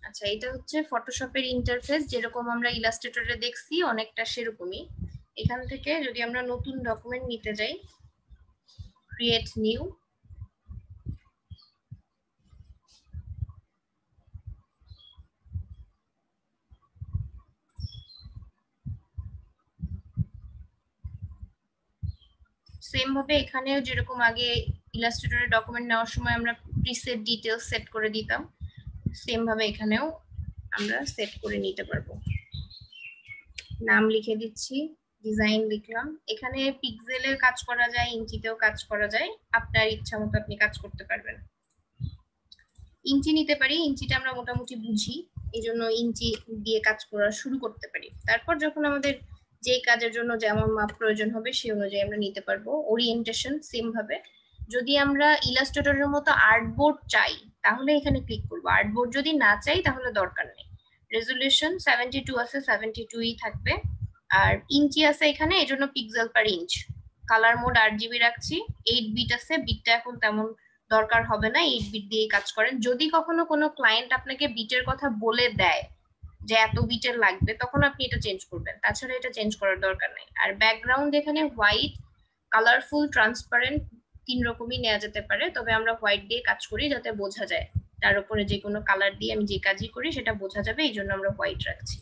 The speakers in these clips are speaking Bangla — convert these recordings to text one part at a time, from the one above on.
আচ্ছা, এটা হচ্ছে ফটোশপের ইন্টারফেস, যেরকম আমরা ইলাস্ট্রেটরে দেখছি অনেকটা সেরকমই। এখান থেকে যদি আমরা নতুন ডকুমেন্ট নিতে যাই, ক্রিয়েট নিউ, সেম ভাবে এখানেও যেরকম আগে ইলাস্ট্রেটরে ডকুমেন্ট নেওয়ার সময় আমরা প্রিসেট ডিটেলস সেট করে দিতাম, সেম ভাবে এখানেও আমরা সেট করে নিতে পারবো। নাম লিখে দিচ্ছি, ডিজাইন লিখলাম। এখানে পিক্সেলের কাজ করা যায়, ইঞ্চিতেও কাজ করা যায়, আপনার ইচ্ছা মতো আপনি কাজ করতে পারবেন। ইঞ্চি নিতে পারি, ইঞ্চিটা আমরা মোটামুটি বুঝি, এই জন্য ইঞ্চি দিয়ে কাজ করা শুরু করতে পারি। তারপর যখন আমাদের যে কাজের জন্য যেমন মাপ প্রয়োজন হবে সেই অনুযায়ী আমরা নিতে পারবো। ওরিয়েন্টেশন সেম ভাবে, যদি আমরা ইলাস্ট্রেটরের মতো আর্টবোর্ড চাই তাহলে এখানে ক্লিক করবো, আর্টবোর্ড যদি না চাই তাহলে দরকার নেই। রেজুলেশন 72 আছে, 72ই থাকবে। আর ইঞ্চি আছে এখানে, এই জন্য পিক্সেল পার ইঞ্চ। কালার মোড 8 GB রাখছি। 8 বিট আছে, বিটটা এখন তেমন দরকার হবে না, 8 বিট দিয়ে কাজ করেন। যদি কখনো কোনো ক্লায়েন্ট আপনাকে বিটের কথা বলে দেয় যে এত বিটের লাগবে, তখন আপনি এটা চেঞ্জ করবেন, তাছাড়া এটা চেঞ্জ করার দরকার নেই। আর ব্যাকগ্রাউন্ড এখানে হোয়াইট, কালারফুল, ট্রান্সপারেন্ট, 3 রকমই নেওয়া যেতে পারে, তবে আমরা হোয়াইট দিয়ে কাজ করি যাতে বোঝা যায়। তার উপরে যে কোনো কালার দিয়ে আমি যে কাজই করি সেটা বোঝা যাবে, এই জন্য আমরা হোয়াইট রাখছি।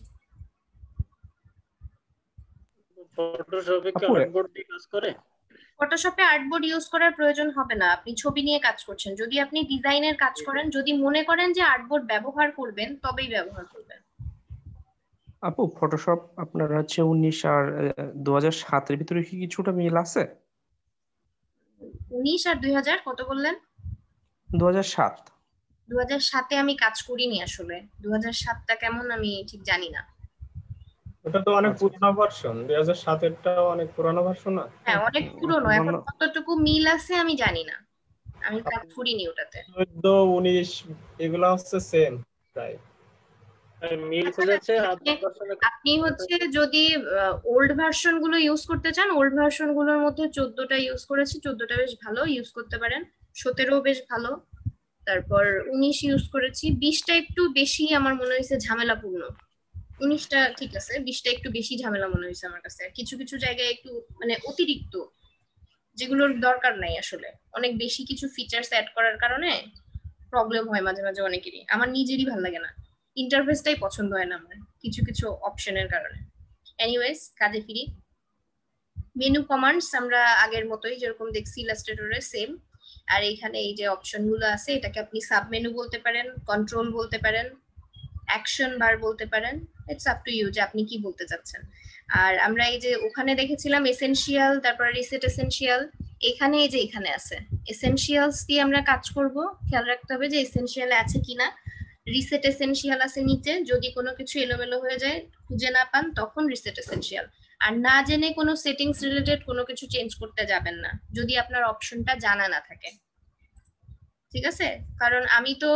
ফটোশপে কি আর্টবোর্ড দিয়ে কাজ করে? ফটোশপে আর্টবোর্ড ইউজ করার প্রয়োজন হবে না, আপনি ছবি নিয়ে কাজ করছেন। যদি আপনি ডিজাইনের কাজ করেন, যদি মনে করেন যে আর্টবোর্ড ব্যবহার করবেন, তবেই ব্যবহার করবেন। আপু, ফটোশপ আপনার হচ্ছে 19 আর 2007-এর ভিতরে কি কিছুটা মিল আছে? 19 আর 2000 কত বললেন? 2007। 2007-এ আমি কাজ করিনি আসলে, 2007টা কেমন আমি ঠিক জানি না। ওটা তো অনেক পুরনো ভার্সন, 2007-এরটা অনেক পুরনো ভার্সন না? হ্যাঁ, অনেক পুরনো, এখন কতটুকু মিল আছে আমি জানি না, আমি কাজ করিনি ওটাতে। 14, 19 এগুলা হচ্ছে সেম প্রায়। মিল খুঁজেছে। আপনি হচ্ছে যদি ওল্ড ভার্সন গুলো ইউজ করতে চান, ওল্ড ভার্সন গুলোর মধ্যে 14টা ইউজ করেছি, 14টা বেশ ভালো, ইউজ করতে পারেন। 17 বেশ ভালো, তারপর 19 ইউজ করেছি। 20টা একটু বেশি আমার মনে হয়েছে ঝামেলাপূর্ণ। 19টা ঠিক আছে, 20টা একটু বেশি ঝামেলা মনে হয়েছে আমার কাছে। কিছু কিছু জায়গায় একটু মানে অতিরিক্ত, যেগুলোর দরকার নাই আসলে, অনেক বেশি কিছু ফিচার্স অ্যাড করার কারণে প্রবলেম হয় মাঝে মাঝে অনেকেরই, আমার নিজেরই ভালো লাগে না, ইন্টারফেসটাই পছন্দ হয় না আমার কিছু কিছু অপশনের কারণে। এনিওয়েজ, কাজে ফিরি। মেনু কমান্ডস আমরা আগের মতোই যেরকম দেখছি ইলাস্ট্রেটরে সেম। আর এইখানে এই যে অপশনগুলো আছে, এটাকে আপনি সাব মেনু বলতে পারেন, কন্ট্রোল বলতে পারেন, অ্যাকশন বার বলতে পারেন, ইটস আপ টু ইউ যে আপনি কি বলতে চাচ্ছেন। আর আমরা এই যে ওখানে দেখেছিলাম এসেনশিয়াল, তারপর রিসেট এসেনশিয়াল, এখানে এই যে এখানে আছে এসেনশিয়ালস দিয়ে আমরা কাজ করব। খেয়াল রাখতে হবে যে এসেনশিয়াল আছে কিনা। রিসেট এসেনশিয়াল আছে নিচে, যদি কোনো কিছু এলোমেলো হয়ে যায়, খুঁজে না পান, তখন রিসেট এসেনশিয়াল। আর না জেনে কোনো সেটিংস রিলেটেড কোনো কিছু চেঞ্জ করতে যাবেন না, যদি আপনার অপশনটা জানা না থাকে, ঠিক আছে? কারণ আমি তো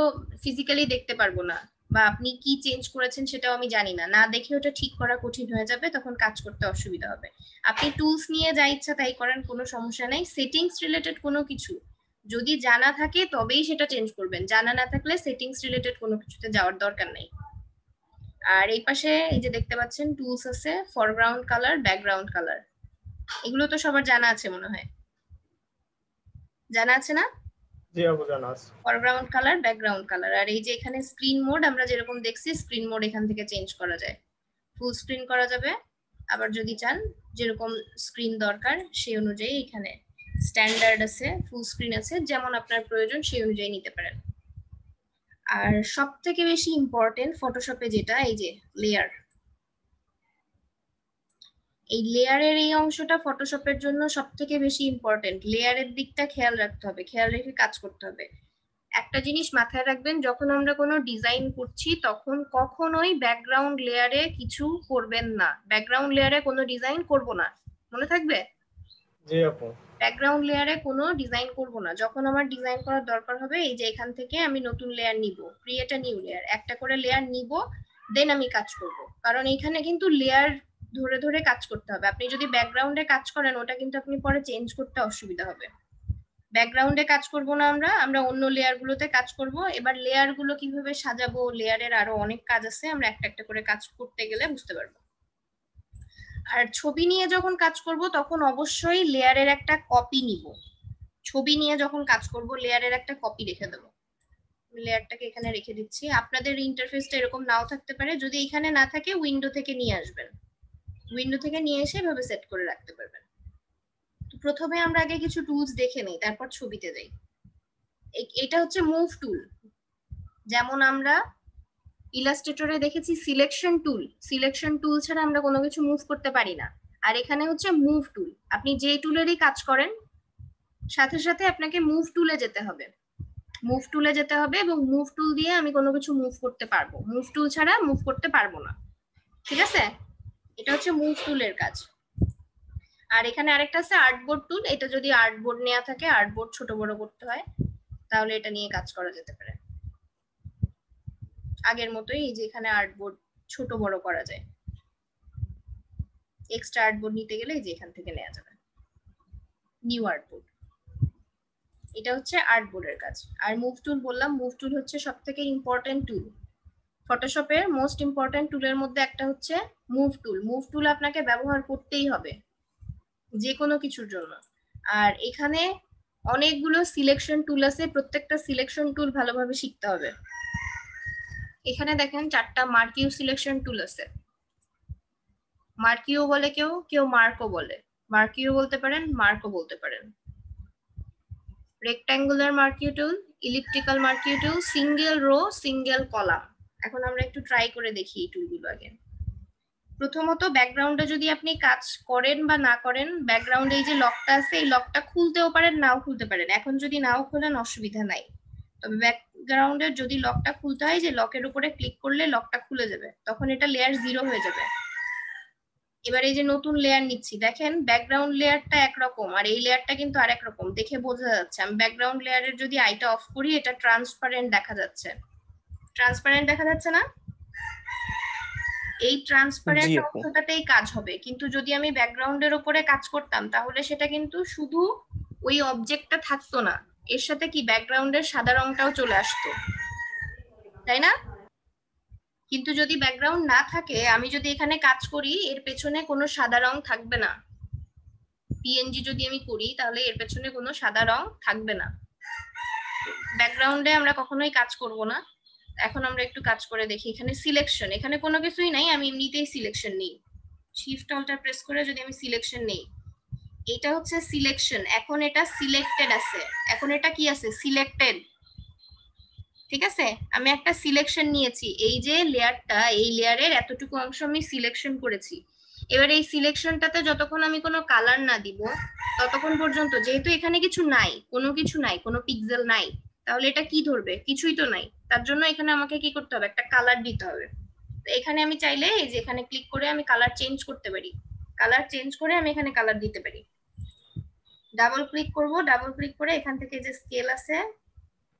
ফিজিক্যালি দেখতে পারবো না, বা আপনি কি চেঞ্জ করেছেন সেটাও আমি জানি না, না দেখে ওটা ঠিক করা কঠিন হয়ে যাবে, তখন কাজ করতে অসুবিধা হবে। আপনি টুলস নিয়ে যা ইচ্ছা তাই করেন, কোনো সমস্যা নাই। সেটিংস রিলেটেড কোনো কিছু যদি জানা থাকে তবেই সেটা চেঞ্জ করবেন, জানা না থাকলে সেটিংস রিলেটেড কোনো কিছুতে যাওয়ার দরকার নেই। আর এই পাশে এই যে দেখতে পাচ্ছেন টুলস আছে, ফরগ্রাউন্ড কালার, ব্যাকগ্রাউন্ড কালার, এগুলো তো সবার জানা আছে মনে হয়, জানা আছে না? জি আপু, জানা আছে। Foreground colour, background colour. আর এই যে এখানে স্ক্রিন মোড আমরা যেরকম দেখছি, স্ক্রিন মোড এখান থেকে চেঞ্জ করা যায়, ফুল স্ক্রিন করা যাবে। আবার যদি চান যেরকম স্ক্রিন দরকার সেই অনুযায়ী এখানে স্ট্যান্ডার্ড আছে, ফুল স্ক্রিন আছে, যেমন আপনার প্রয়োজন সেই অনুযায়ী নিতে পারেন। আর সব থেকে বেশি ইম্পর্টেন্ট ফটোশপে যেটা, এই যে লেয়ার, এই লেয়ারের এই অংশটা ফটোশপের জন্য সব থেকে বেশি ইম্পর্টেন্ট। লেয়ারের দিকটা খেয়াল রাখতে হবে, খেয়াল রেখে কাজ করতে হবে। একটা জিনিস মাথায় রাখবেন, যখন আমরা কোনো ডিজাইন করছি তখন কখনোই ব্যাকগ্রাউন্ড লেয়ারে কিছু করবেন না, ব্যাকগ্রাউন্ড লেয়ারে কোনো ডিজাইন করব না, মনে থাকবে? জি আপু। ব্যাকগ্রাউন্ড লেয়ারে কোনো ডিজাইন করব না। যখন আমার ডিজাইন করার দরকার হবে, এই যে এখান থেকে আমি নতুন লেয়ার নিব, ক্রিয়েট আ নিউ লেয়ার, একটা করে লেয়ার নিব, দেন আমি কাজ করব। কারণ এখানে কিন্তু লেয়ার ধরে ধরে কাজ করতে হবে। আপনি যদি ব্যাকগ্রাউন্ডে কাজ করেন, ওটা কিন্তু আপনি পরে চেঞ্জ করতে অসুবিধা হবে। ব্যাকগ্রাউন্ডে কাজ করব না, আমরা অন্য লেয়ার গুলোতে কাজ করব। এবার লেয়ার গুলো কিভাবে সাজাবো, লেয়ারের আরো অনেক কাজ আছে, আমরা একটা একটা করে কাজ করতে গেলে বুঝতে পারবো। আর ছবি নিয়ে যখন কাজ করব তখন অবশ্যই লেয়ারের একটা কপি নিব। ছবি নিয়ে যখন কাজ করব লেয়ারের একটা কপি রেখে দেবো। লেয়ারটাকে এখানে রেখে দিচ্ছি। আপনাদের ইন্টারফেসটা এরকম নাও থাকতে পারে, যদি এখানে না থাকে উইন্ডো থেকে নিয়ে আসবেন, উইন্ডো থেকে নিয়ে এসে এভাবে সেট করে রাখতে পারবেন। তো প্রথমে আমরা আগে কিছু টুলস দেখে নেই, তারপর ছবিতে যাই। এটা হচ্ছে মুভ টুল। যেমন আমরা ইলাস্ট্রেটরে দেখেছি সিলেকশন টুল, সিলেকশন টুল ছাড়া আমরা কোনো কিছু মুভ করতে পারি না। আর এখানে হচ্ছে মুভ টুল। আপনি যে টুলেরই কাজ করেন সাথে সাথে আপনাকে মুভ টুলে যেতে হবে, মুভ টুলে যেতে হবে এবং মুভ টুল দিয়ে আমি কোনো কিছু মুভ করতে পারবো, মুভ টুল ছাড়া মুভ করতে পারবো না। ঠিক আছে, এটা হচ্ছে মুভ টুলের কাজ। আর এখানে আরেকটা আছে আর্টবোর্ড টুল। এটা যদি আর্টবোর্ড নেওয়া থাকে, আর্টবোর্ড ছোট বড় করতে হয়, তাহলে এটা নিয়ে কাজ করা যেতে পারে। আগের মতোই এই যে এখানে আর্টবোর্ড ছোট বড় করা যায়। এক্সট্রা আর্টবোর্ড নিতে গেলে এই যে এখান থেকে নেওয়া যাবে, নিউ আর্টবোর্ড। এটা হচ্ছে আর্টবোর্ডের কাজ। আর মুভ টুল বললাম, মুভ টুল হচ্ছে সবথেকে ইম্পর্টেন্ট টুল। ফটোশপের মোস্ট ইম্পর্টেন্ট টুলের মধ্যে একটা হচ্ছে মুভ টুল। মুভ টুল আপনাকে ব্যবহার করতেই হবে যে কোনো কিছুর জন্য। আর এখানে অনেকগুলো সিলেকশন টুল আছে, প্রত্যেকটা সিলেকশন টুল ভালোভাবে শিখতে হবে। এখানে দেখেন 4টা মার্কিউ সিলেকশন টুল আছে। মার্কিউ বলে কেউ, কেউ মার্কও বলে। মার্কিউ বলতে পারেন, মার্কও বলতে পারেন। রেক্ট্যাঙ্গুলার মার্কিউ টুল, ইলিপ্টিক্যাল মার্কিউ টুল, সিঙ্গেল রো, সিঙ্গেল কলাম। এখন আমরা একটু ট্রাই করে দেখি এই টুলগুলো আগে। প্রথমত ব্যাকগ্রাউন্ডে যদি আপনি কাজ করেন বা না করেন, ব্যাকগ্রাউন্ডে এই যে লকটা আছে এই লকটা খুলতেও পারেন, নাও খুলতে পারেন। এখন যদি নাও খোলেন অসুবিধা নাই, তবে ব্যাকগ্রাউন্ডের যদি লকটা খুলতে হয় যে লকের উপরে ক্লিক করলে লকটা খুলে যাবে, তখন এটা লেয়ার 0 হয়ে যাবে। এবার এই যে নতুন লেয়ার নিচ্ছি, দেখেন ব্যাকগ্রাউন্ড লেয়ারটা একরকম আর এই লেয়ারটা কিন্তু আরেক রকম, দেখে বোঝা যাচ্ছে। আমি ব্যাকগ্রাউন্ড লেয়ারের যদি আইটা অফ করি, এটা ট্রান্সপারেন্ট দেখা যাচ্ছে। ট্রান্সপারেন্ট দেখা যাচ্ছে না? এই ট্রান্সপারেন্ট অবস্থাটাতেই কাজ হবে। কিন্তু যদি আমি ব্যাকগ্রাউন্ডের উপরে কাজ করতাম তাহলে সেটা কিন্তু শুধু ওই অবজেক্টটা থাকতো না, এর সাথে কি ব্যাকগ্রাউন্ডের সাদা রংটাও চলে আসতো, তাই না? কিন্তু যদি ব্যাকগ্রাউন্ড না থাকে, আমি যদি এখানে কাজ করি, এর পেছনে কোনো সাদা রং থাকবে না। পিএনজি যদি আমি করি তাহলে এর পেছনে কোনো সাদা রং থাকবে না। ব্যাকগ্রাউন্ডে আমরা কখনোই কাজ করব না। এখন আমরা একটু কাজ করে দেখি। এখানে সিলেকশন, এখানে কোনো কিছুই নাই, আমি এমনিতেই সিলেকশন নেই। শিফট অল্টার প্রেস করে যদি আমি সিলেকশন নেই, এটা হচ্ছে সিলেকশন। এখন এটা সিলেক্টেড আছে, এখন এটা কি আছে? সিলেক্টেড। ঠিক আছে, আমি একটা সিলেকশন নিয়েছি। এই যে লেয়ারটা, এই লেয়ারের এতটুকু অংশ আমি সিলেকশন করেছি। এবার এই সিলেকশনটাতে যতক্ষণ আমি কোনো কালার না দিব ততক্ষণ পর্যন্ত, যেহেতু এখানে কিছু নাই, কোনো কিছু নাই, কোনো পিক্সেল নাই, তাহলে এটা কি ধরবে? কিছুই তো নাই। তার জন্য এখানে আমাকে কি করতে হবে? একটা কালার দিতে হবে। তো এখানে আমি চাইলে এই যে এখানে ক্লিক করে আমি কালার চেঞ্জ করতে পারি। কালার চেঞ্জ করে আমি এখানে কালার দিতে পারি। ডাবল ক্লিক করব, ডাবল ক্লিক করে এখান থেকে যে স্কেল আছে,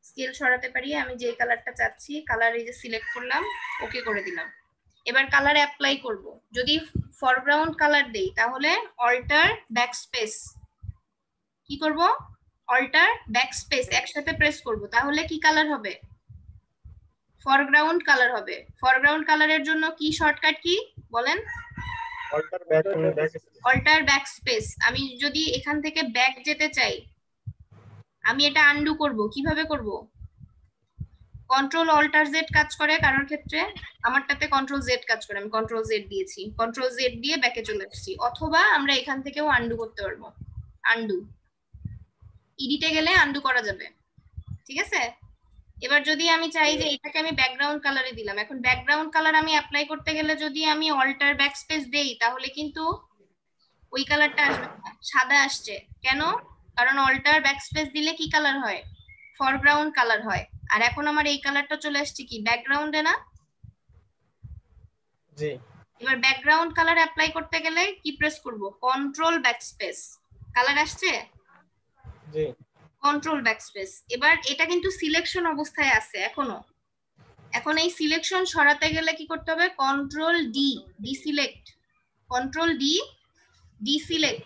স্কেল সরাতে পারি। আমি যে কালারটা চাচ্ছি, কালার এই যে সিলেক্ট করলাম, ওকে করে দিলাম। এবার কালার অ্যাপ্লাই করব। যদি ফরগ্রাউন্ড কালার দেই তাহলে অল্টার ব্যাকস্পেস, কি করব? অল্টার ব্যাকস্পেস একসাথে প্রেস করব, তাহলে কি কালার হবে? ফরগ্রাউন্ড কালার হবে। ফরগ্রাউন্ড কালারের জন্য কি শর্টকাট কি বলেন? Alt backspace. আমি যদি এখান থেকে ব্যাক যেতে চাই, আমি এটা আনডু করব। কিভাবে করব? কন্ট্রোল অল্টার জেড কাজ করে কারোর ক্ষেত্রে, আমারটাতে কন্ট্রোল জেড কাজ করে। আমি কন্ট্রোল জেড দিয়েছি, কন্ট্রোল জেড দিয়ে ব্যাকে চলে এসেছি। অথবা আমরা এখান থেকেও আনডু করতে পারবো। আনডু, এডিটে গেলে আনডু করা যাবে। ঠিক আছে, এবার যদি আমি চাই যে এটাকে আমি ব্যাকগ্রাউন্ড কালারে দিলাম, এখন ব্যাকগ্রাউন্ড কালার আমি অ্যাপ্লাই করতে গেলে যদি আমি অল্টার ব্যাকস্পেস দেই তাহলে কিন্তু ওই কালারটা আসবে না, সাদা আসছে। কেন? কারণ অল্টার ব্যাকস্পেস দিলে কি কালার হয়? ফরগ্রাউন্ড কালার হয়। আর এখন আমার এই কালারটা চলে আসছে কি ব্যাকগ্রাউন্ডে না? জি। এবার ব্যাকগ্রাউন্ড কালার অ্যাপ্লাই করতে গেলে কি প্রেস করব? Control backspace. কালার আসছে? জি। Control backspace. এবার এটা কিন্তু সিলেকশন অবস্থায় আছে এখনো। এখন এই সিলেকশন সরাতে গেলে কি করতে হবে? Control D, deselect. Control D, deselect.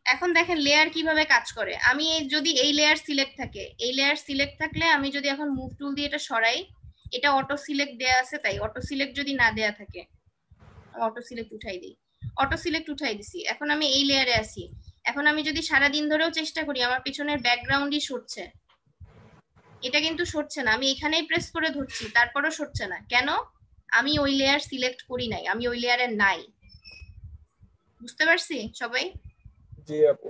এখন দেখেন লেয়ার কিভাবে কাজ করে। আমি যদি এই লেয়ার সিলেক্ট থাকে, এই লেয়ার সিলেক্ট থাকলে আমি যদি এখন মুভ টুল দিয়ে এটা সরাই, এটা অটো সিলেক্ট দেয়া আছে, তাই অটো সিলেক্ট যদি না দেয়া থাকে, অটো সিলেক্ট উঠাই দিই, অটো সিলেক্ট উঠাই দিছি। এখন আমি এই লেয়ারে আছি। এখন আমি যদি সারা দিন ধরেও চেষ্টা করি, আমার পিছনের ব্যাকগ্রাউন্ডই সরছে, এটা কিন্তু সরছে না। আমি এখানেই প্রেস করে ধরছি, তারপরও সরছে না। কেন? আমি ওই লেয়ার সিলেক্ট করি নাই, আমি ওই লেয়ারে নাই। বুঝতে পারছি সবাই? জি আপু।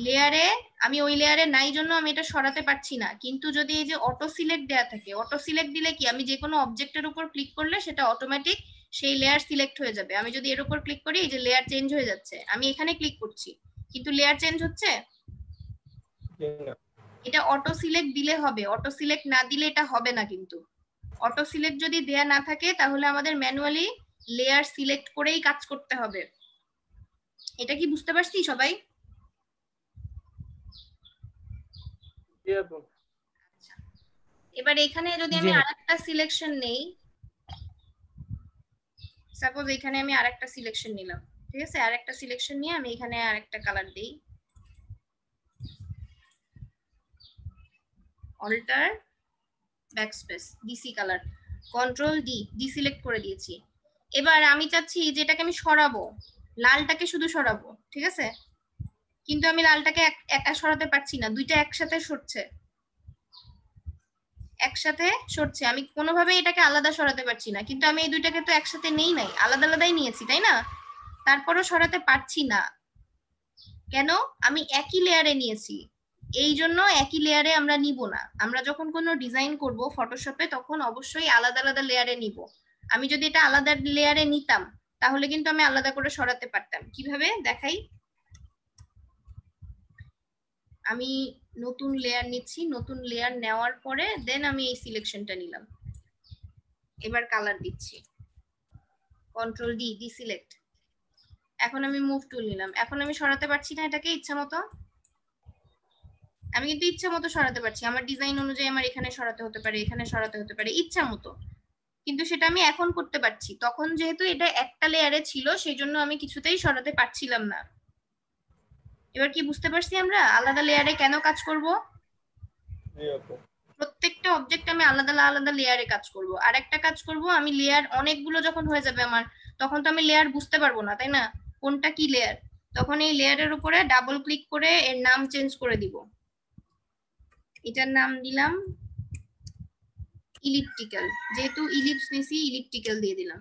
লেয়ারে আমি ওই লেয়ারে নাই জন্য আমি এটা সরাতে পারছি না। কিন্তু যদি এই যে অটো সিলেক্ট দেয়া থাকে, অটো সিলেক্ট দিলে কি আমি যে কোনো অবজেক্টের উপর ক্লিক করলে সেটা অটোমেটিক সেই লেয়ার সিলেক্ট হয়ে যাবে। আমি যদি এর উপর ক্লিক করি, এই যে লেয়ার চেঞ্জ হয়ে যাচ্ছে, আমি এখানে ক্লিক করছি কিন্তু লেয়ার চেঞ্জ হচ্ছে। জি না। এটা অটো সিলেক্ট দিলে হবে, অটো সিলেক্ট না দিলে এটা হবে না। কিন্তু অটো সিলেক্ট যদি দেয়া না থাকে তাহলে আমাদের ম্যানুয়ালি লেয়ার সিলেক্ট করেই কাজ করতে হবে। এটা কি বুঝতে পারছি সবাই? জি আপু। এবার এখানে যদি জি আমি আপু। আরেকটা সিলেকশন নেই, সাপোজ এখানে আমি আরেকটা সিলেকশন নিলাম, ঠিক আছে? আরেকটা সিলেকশন নিয়ে আমি এখানে আরেকটা কালার দেই, অল্টার ব্যাকস্পেস ডিসি কালার, কন্ট্রোল ডি, ডিসিলেক্ট করে দিয়েছি। এবার আমি চাচ্ছি যেটাকে আমি সরাবো, লালটাকে শুধু সরাবো, ঠিক আছে? কিন্তু আমি লালটাকে একা সরাতে পারছি না, দুইটা একসাথে সরছে, একসাথে সরছে। আমি কোনোভাবে এটাকে আলাদা সরাতে পারছি না। কিন্তু আমি এই দুইটাকে তো একসাথে নেই নাই, আলাদা আলাদাই নিয়েছি, তাই না? তারপরও সরাতে পারছি না। কেন? আমি একই লেয়ারে নিয়েছি, এই জন্য একই লেয়ারে আমরা নিব না। আমরা যখন কোনো ডিজাইন করব ফটোশপে তখন অবশ্যই আলাদা আলাদা লেয়ারে নিব। আমি যদি এটা আলাদা লেয়ারে নিতাম তাহলে কিন্তু আমি আলাদা করে সরাতে পারতাম। কিভাবে দেখাই? আমি নতুন লেয়ার নিচ্ছি, নতুন লেয়ার নেওয়ার পরে দেন আমি এই সিলেকশনটা নিলাম। এবার কালার দিচ্ছি, কন্ট্রোল ডি, ডিসিলেক্ট। এখন আমি মুভ টুল নিলাম। এখন আমি সরাতে পারছি না এটাকে ইচ্ছা মতো। আমি কিন্তু ইচ্ছা মতো সরাতে পারছি, আমার ডিজাইন অনুযায়ী আমার এখানে সরাতে হতে পারে, এখানে সরাতে হতে পারে, ইচ্ছা মতো। কিন্তু সেটা আমি এখন করতে পারছি, তখন যেহেতু এটা একটা লেয়ারে ছিল সেই জন্য আমি কিছুতেই সরাতে পারছিলাম না। এবার কি বুঝতে পারছি আমরা আলাদা লেয়ারে কেন কাজ করব? জি আপু। প্রত্যেকটা অবজেক্ট আমি আলাদা আলাদা লেয়ারে কাজ করব। আর একটা কাজ করব, আমি লেয়ার অনেকগুলো যখন হয়ে যাবে আমার, তখন তো আমি লেয়ার বুঝতে পারবো না, তাই না? কোনটা কি লেয়ার? তখন এই লেয়ারের উপরে ডাবল ক্লিক করে এর নাম চেঞ্জ করে দিব। এটার নাম দিলাম ইলিপ্টিক্যাল, যেহেতু ইলিপস নিছি ইলিপ্টিক্যাল দিয়ে দিলাম।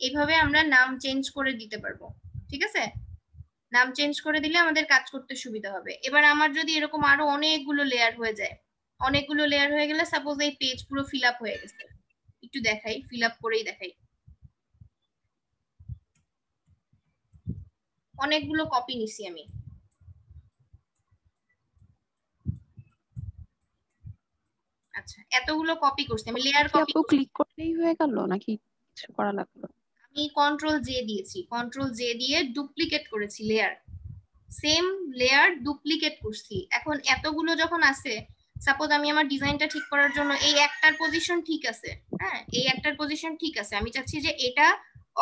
এইভাবে আমরা নাম চেঞ্জ করে দিতে পারবো, ঠিক আছে? নাম চেঞ্জ করে দিলে আমাদের কাজ করতে সুবিধা হবে। এবার আমার যদি এরকম আরো অনেকগুলো লেয়ার হয়ে যায়, অনেকগুলো লেয়ার হয়ে গেলে সাপোজ এই পেজ পুরো ফিল আপ হয়ে গেছে, একটু দেখাই, ফিল আপ করেই দেখাই। অনেকগুলো কপি নিছি আমি, আচ্ছা এতগুলো কপি করছি আমি, লেয়ার কপি। আপু ক্লিক করলেই হয়ে গেল নাকি কিছু করা লাগলো? আমি কন্ট্রোল জে দিয়েছি, কন্ট্রোল জে দিয়ে ডুপ্লিকেট করেছি লেয়ার, সেম লেয়ার ডুপ্লিকেট করছি। এখন এতগুলো যখন আছে, সাপোজ আমি আমার ডিজাইনটা ঠিক করার জন্য এই একটার পজিশন ঠিক আছে, হ্যাঁ এই একটার পজিশন ঠিক আছে, আমি চাচ্ছি যে এটা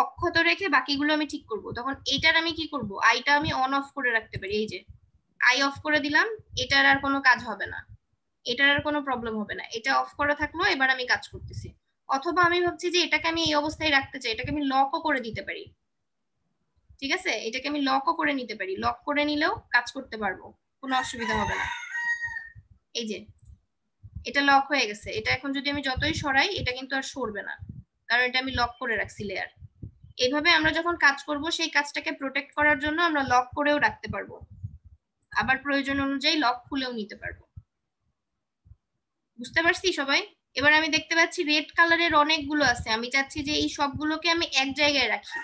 অক্ষত রেখে বাকিগুলো আমি ঠিক করব। তখন এটার আমি কি করব, আইটা আমি অন অফ করে রাখতে পারি। এই যে আই অফ করে দিলাম, এটার আর কোনো কাজ হবে না, এটার আর কোনো প্রবলেম হবে না, এটা অফ করা থাকলো। এবার আমি কাজ করতেছি। অথবা আমি ভাবছি যে এটাকে আমি এই অবস্থায় রাখতে চাই, এটাকে আমি লকও করে দিতে পারি, ঠিক আছে? এটাকে আমি লকও করে নিতে পারি, লক করে নিলেও কাজ করতে পারবো, কোনো অসুবিধা হবে না। এই যে এটা লক হয়ে গেছে, এটা এখন যদি আমি যতই সরাই এটা কিন্তু আর সরবে না, কারণ এটা আমি লক করে রাখছি লেয়ার। এইভাবে আমরা যখন কাজ করব সেই কাজটাকে প্রোটেক্ট করার জন্য আমরা লক করেও রাখতে পারবো, আবার প্রয়োজন অনুযায়ী লক খুলেও নিতে পারবো। বুঝতে পারছি সবাই? এবার আমি দেখতে পাচ্ছি রেড কালারের অনেকগুলো আছে, আমি চাচ্ছি যে এই সবগুলোকে আমি এক জায়গায় রাখি।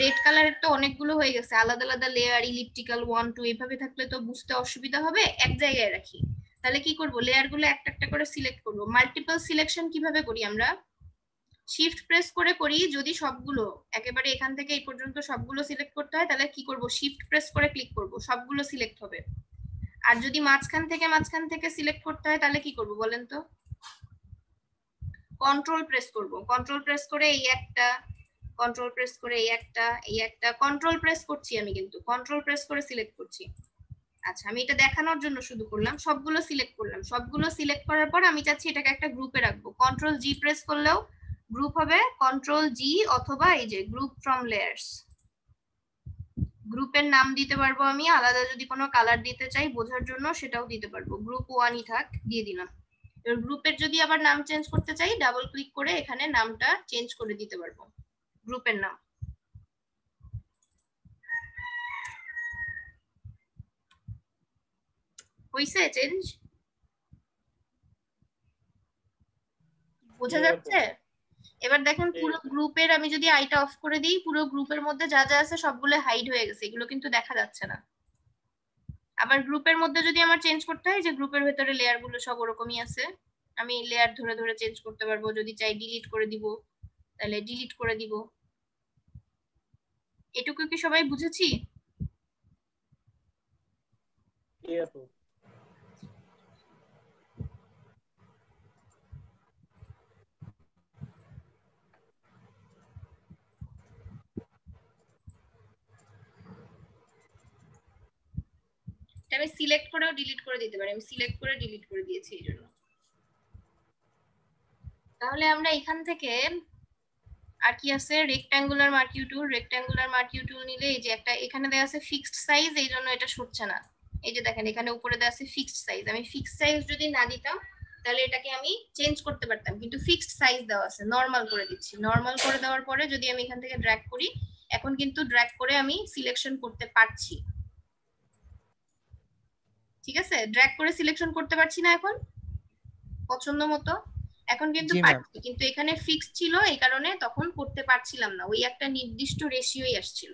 রেড কালারের তো অনেকগুলো হয়ে গেছে, আলাদা আলাদা লেয়ার, ইলিপ্টিক্যাল 1 2 এভাবে থাকলে তো বুঝতে অসুবিধা হবে, এক জায়গায় রাখি। তাহলে কি করব, লেয়ার গুলো একটা একটা করে সিলেক্ট করব। মাল্টিপল সিলেকশন কিভাবে করি আমরা? শিফট প্রেস করে করি। যদি সবগুলো একেবারে এখান থেকে এই পর্যন্ত সবগুলো সিলেক্ট করতে হয় তাহলে কি করব, শিফট প্রেস করে ক্লিক করব, সবগুলো সিলেক্ট হবে। আর যদি মাঝখান থেকে সিলেক্ট করতে হয় তাহলে কি করব বলেন তো? কন্ট্রোল প্রেস করব, কন্ট্রোল প্রেস করে এই একটা, কন্ট্রোল প্রেস করে এই একটা কন্ট্রোল প্রেস করছি, আমি কিন্তু কন্ট্রোল প্রেস করে সিলেক্ট করছি। আচ্ছা, আমি এটা দেখানোর জন্য শুধু করলাম, সবগুলো সিলেক্ট করলাম। সবগুলো সিলেক্ট করার পর আমি চাচ্ছি এটাকে একটা গ্রুপে রাখবো। কন্ট্রোল জি প্রেস করলেও গ্রুপ হবে, কন্ট্রোল জি, অথবা এই যে গ্রুপ ফ্রম লেয়ার্স, গ্রুপের নাম দিতে পারবো আমি, আলাদা যদি কোনো কালার দিতে চাই বোঝার জন্য সেটাও দিতে পারবো। গ্রুপ 1ই থাক, দিয়ে দিলাম। এবার গ্রুপের যদি আবার নাম চেঞ্জ করতে চাই, ডাবল ক্লিক করে এখানে নামটা চেঞ্জ করে দিতে পারবো, গ্রুপের নাম। হইছে চেঞ্জ? বোঝা যাচ্ছে? এবার দেখেন পুরো গ্রুপের আমি যদি আইটা অফ করে দিই, পুরো গ্রুপের মধ্যে যা যা আছে সবগুলো হাইড হয়ে গেছে, এগুলো কিন্তু দেখা যাচ্ছে না। আবার গ্রুপের মধ্যে যদি আমার চেঞ্জ করতে হয়, যে গ্রুপের ভেতরে লেয়ার গুলো সব ওরকমই আছে, আমি লেয়ার ধরে ধরে চেঞ্জ করতে পারবো। যদি চাই ডিলিট করে দিব তাহলে ডিলিট করে দিব। এটুকু কি সবাই বুঝেছি? আমি সিলেক্ট করেও ডিলিট করে দিতে পারি, আমি সিলেক্ট করে ডিলিট করে দিয়েছি এই জন্য। তাহলে আমরা এখান থেকে আর কি আছে, রেক্ট্যাঙ্গুলার মার্কিউ টুল। রেক্ট্যাঙ্গুলার মার্কিউ টুল নিলে এই যে একটা এখানে দেওয়া আছে ফিক্সড সাইজ, এই জন্য এটা সরছে না। এই যে দেখেন এখানে উপরে দেওয়া আছে ফিক্সড সাইজ, আমি ফিক্সড সাইজ যদি না দিতাম তাহলে এটাকে আমি চেঞ্জ করতে পারতাম, কিন্তু ফিক্সড সাইজ দেওয়া আছে, নরমাল করে দিচ্ছি। নরমাল করে দেওয়ার পরে যদি আমি এখান থেকে ড্র্যাগ করি, এখন কিন্তু ড্র্যাগ করে আমি সিলেকশন করতে পারছি। ঠিক আছে, ড্র্যাগ করে সিলেকশন করতে পারছি না এখন পছন্দ মতো? এখন কিন্তু পারছি, কিন্তু এখানে ফিক্স ছিল এই কারণে তখন করতে পারছিলাম না, ওই একটা নির্দিষ্ট রেশিওই আসছিল।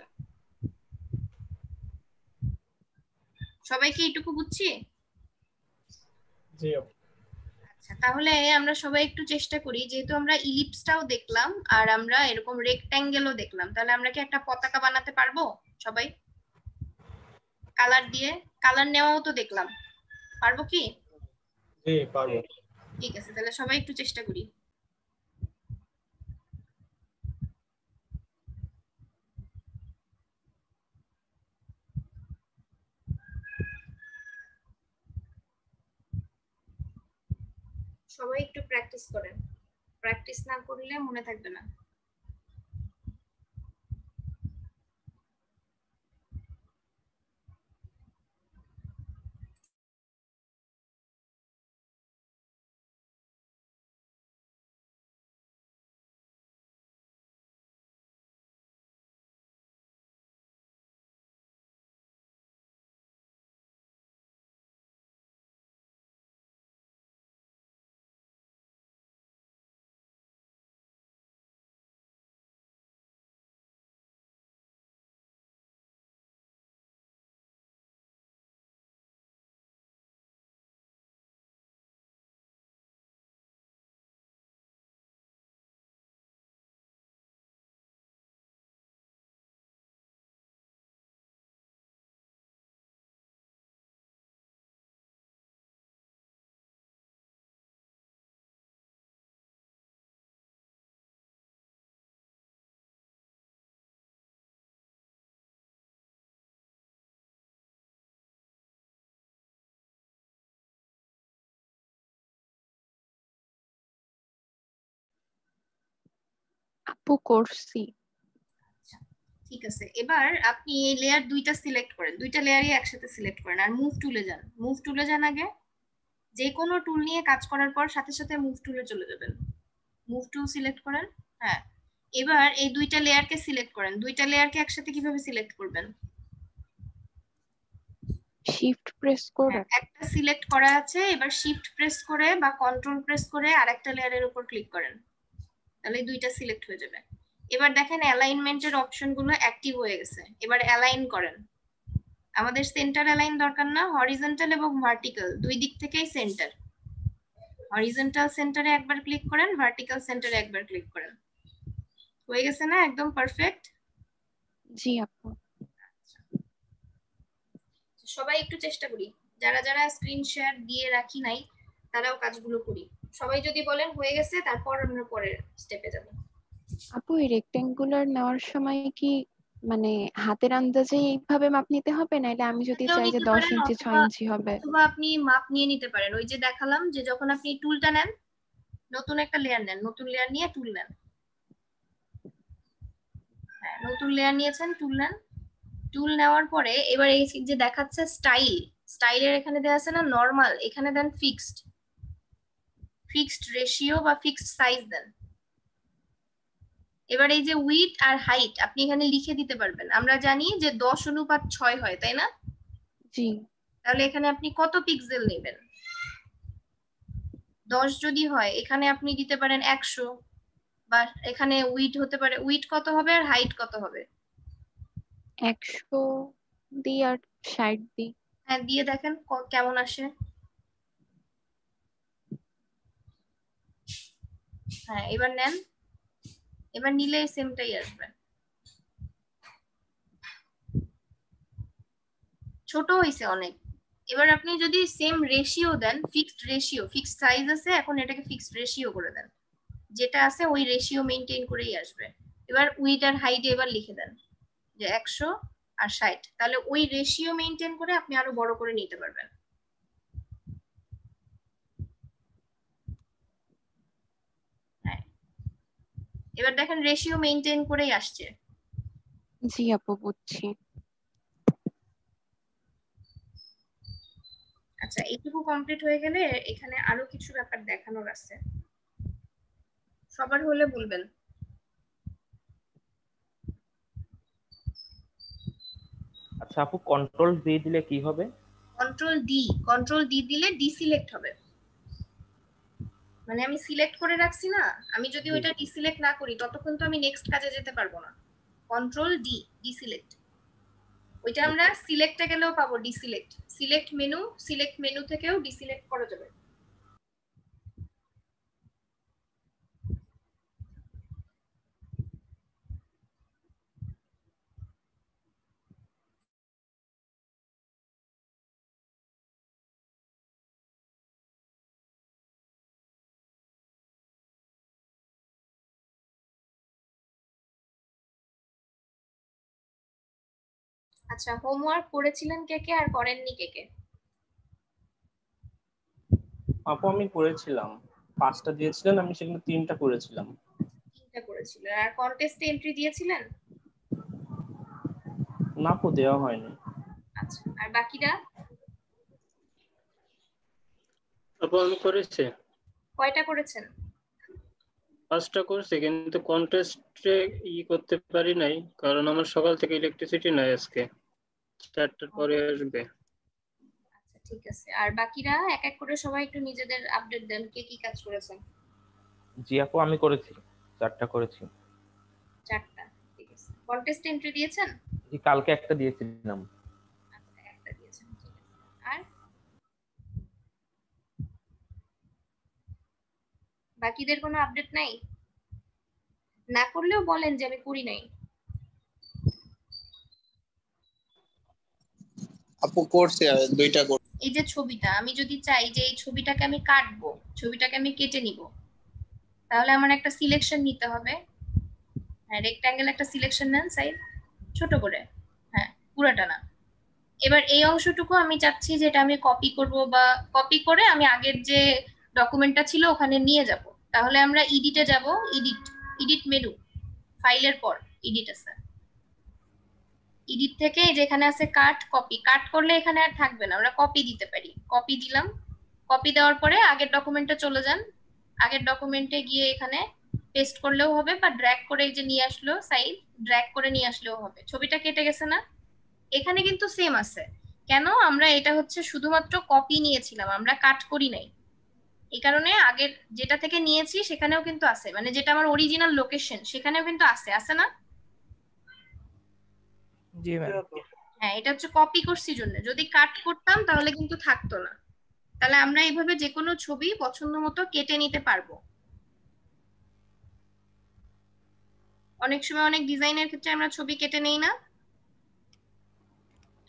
সবাইকে এইটুকু বুঝছি? জি। আচ্ছা, তাহলে আমরা সবাই একটু চেষ্টা করি, যেহেতু আমরা ইলিপসটাও দেখলাম আর আমরা এরকম রেক্ট্যাঙ্গেলও দেখলাম, তাহলে আমরা কি একটা পতাকা বানাতে পারবো সবাই? কালার দিয়ে, কালার নেওয়াও তো দেখলাম, পারবো কি? জি পারবো। ঠিক আছে, তাহলে সবাই একটু চেষ্টা করি। সবাই একটু প্র্যাকটিস করেন, প্র্যাকটিস না করলে মনে থাকবে না। আপু করছি। ঠিক আছে, এবার আপনি এই লেয়ার দুইটা সিলেক্ট করেন, দুইটা লেয়ারই একসাথে সিলেক্ট করেন আর মুভ টুলে যান। মুভ টুলে যান, আগে যে কোনো টুল নিয়ে কাজ করার পর সাথে সাথে মুভ টুলে চলে যাবেন। মুভ টুল সিলেক্ট করেন। হ্যাঁ, এবার এই দুইটা লেয়ারকে সিলেক্ট করেন। দুইটা লেয়ারকে একসাথে কিভাবে সিলেক্ট করবেন? শিফট প্রেস করে। একটা সিলেক্ট করা আছে, এবার শিফট প্রেস করে বা কন্ট্রোল প্রেস করে আরেকটা লেয়ারের উপর ক্লিক করেন, তাহলে দুইটা সিলেক্ট হয়ে যাবে। এবার দেখেন অ্যালাইনমেন্টের অপশন গুলো অ্যাক্টিভ হয়ে গেছে। এবার অ্যালাইন করেন। আমাদের সেন্টার অ্যালাইন দরকার না, হরিজন্টাল এবং ভার্টিক্যাল দুই দিক থেকেই সেন্টার। হরিজন্টাল সেন্টারে একবার ক্লিক করেন, ভার্টিক্যাল সেন্টারে একবার ক্লিক করেন। হয়ে গেছে না একদম পারফেক্ট? জি আপু। সবাই একটু চেষ্টা করি, যারা যারা স্ক্রিন শেয়ার দিয়ে রাখি নাই তারাও কাজগুলো করি। সবাই যদি বলেন হয়ে গেছে, তারপর আমরা পরের স্টেপে যাব। আপু এই রেক্টেঙ্গুলার নেওয়ার সময় কি মানে হাতের আন্দাজে এইভাবে মাপ নিতে হবে, নাইলে আমি যদি এটাও চাই যে নিতে 10 পারেন, ইঞ্চি 6 অথবা ইঞ্চি হবে? অথবা আপনি মাপ নিয়ে নিতে পারেন। ওই যে দেখালাম যে যখন আপনি টুলটা নেন, নতুন একটা লেয়ার নেন, নতুন লেয়ার নিয়ে টুল নেন। হ্যাঁ, নতুন লেয়ার নিয়েছেন, টুল নেন। টুল নেওয়ার পরে এবার এই যে দেখাচ্ছে স্টাইল, স্টাইলের এখানে দেওয়া আছে না নরমাল, এখানে দেন ফিক্সড, ফিক্সড রেশিও বা ফিক্সড সাইজ দেন। এবার এই যে উইডথ আর হাইট আপনি এখানে লিখে দিতে পারবেন। আমরা জানি যে 10:6 হয়, তাই না? জি। তাহলে এখানে আপনি কত পিক্সেল নেবেন? 10 যদি হয় এখানে আপনি দিতে পারেন 100, বা এখানে উইডথ হতে পারে, উইডথ কত হবে আর হাইট কত হবে? 100 দিই আর 60 দিই। হ্যাঁ, দিয়ে দেখেন কেমন আসে। হ্যাঁ, এবার নেন, এবার নিলে সেমটাই আসবে। ছোট হয়েছে অনেক। এবার আপনি যদি সেম রেশিও দেন, ফিক্সড রেশিও, ফিক্সড সাইজ আছে, এখন এটাকে ফিক্সড রেশিও করে দেন, যেটা আছে ওই রেশিও মেনটেন করেই আসবে। এবার উইডথ আর হাইট এবার লিখে দেন যে 100 আর 60, তাহলে ওই রেশিও মেনটেন করে আপনি আরো বড় করে নিতে পারবেন। হ্যাঁ, এবার দেখেন রেশিও মেনটেন করেই আসছে। জি আপু, বুঝছি। আচ্ছা, এইটুকু কমপ্লিট হয়ে গেলে এখানে আরো কিছু ব্যাপার দেখানোর আছে, সবার হলে বলবেন। আচ্ছা আপু, কন্ট্রোল ভি দিলে কি হবে? কন্ট্রোল ডি দিলে ডিসিলেক্ট হবে। মানে আমি সিলেক্ট করে রাখছি না, আমি যদি ওইটা ডিসিলেক্ট না করি ততক্ষণ তো আমি নেক্সট কাজে যেতে পারবো না। Control D, deselect. ওইটা আমরা সিলেক্টে গেলেও পাবো ডিসিলেক্ট, সিলেক্ট মেনু থেকেও ডিসিলেক্ট করা যাবে। আচ্ছা, হোমওয়ার্ক করেছিলেন কে কে আর করেননি কে কে? আপু আমি করেছিলাম, 5টা দিয়েছিলেন, আমি সেখানে 3টা করেছিলাম। 3টা করেছিলেন। আর কন্টেস্টে এন্ট্রি দিয়েছিলেন? না আপু, দেওয়া হয়নি। আচ্ছা, আর বাকিরা? আপু আমি করেছি। কয়টা করেছেন? 5টা করছি, কিন্তু কন্টেস্টে করতে পারি নাই, কারণ আমার সকাল থেকে ইলেকট্রিসিটি নাই আজকে, 4টার পরে আসবে। আচ্ছা, ঠিক আছে। আর বাকিরা এক এক করে সবাই একটু নিজেদের আপডেট দেন, কে কি কাজ করেছেন। জি আপু, আমি করেছি, 4টা করেছি। 4টা, ঠিক আছে। কন্টেস্ট এন্ট্রি দিয়েছেন? জি, কালকে একটা দিয়েছিলাম। আচ্ছা, একটা দিয়েছেন, ঠিক আছে। আর বাকিদের কোনো আপডেট নাই? না করলেও বলেন যে আমি করি নাই। আপু করছি, 2টা করছি। এই যে ছবিটা, আমি যদি চাই যে এই ছবিটাকে আমি কাটবো, ছবিটাকে আমি কেটে নিব, তাহলে আমার একটা সিলেকশন নিতে হবে। হ্যাঁ, রেক্ট্যাঙ্গেল একটা সিলেকশন নেন, সাইজ ছোট করে। হ্যাঁ, পুরোটা না। এবার এই অংশটুকু আমি চাচ্ছি যেটা আমি কপি করব, বা কপি করে আমি আগের যে ডকুমেন্টটা ছিল ওখানে নিয়ে যাব। তাহলে আমরা এডিটে যাব, এডিট মেনু, ফাইলের পর এডিট আছে, এডিট থেকে যেখানে আছে কাট কপি, কাট করলে এখানে আর থাকবে না, আমরা কপি দিতে পারি। কপি দিলাম, কপি দেওয়ার পরে আগের ডকুমেন্টে চলে যান, আগের ডকুমেন্টে গিয়ে এখানে পেস্ট করলেও হবে, বা ড্র্যাগ করে এই যে নিয়ে আসলো সাইড, ড্র্যাগ করে নিয়ে আসলেও হবে। ছবিটা কেটে গেছে না? এখানে কিন্তু সেম আছে। কেন? আমরা এটা হচ্ছে শুধুমাত্র কপি নিয়েছিলাম, আমরা কাট করি নাই। এই কারণে আগের যেটা থেকে নিয়েছি সেখানেও কিন্তু আছে, মানে যেটা আমার অরিজিনাল লোকেশন সেখানেও কিন্তু আছে, আছে না? জি ম্যাম। হ্যাঁ, এটা হচ্ছে কপি করছি জন্য, যদি কাট করতাম তাহলে কিন্তু থাকতো না। তাহলে আমরা এইভাবে যে কোনো ছবি পছন্দ মতো কেটে নিতে পারবো। অনেক সময় অনেক ডিজাইনের ক্ষেত্রে আমরা ছবি কেটে নেই না,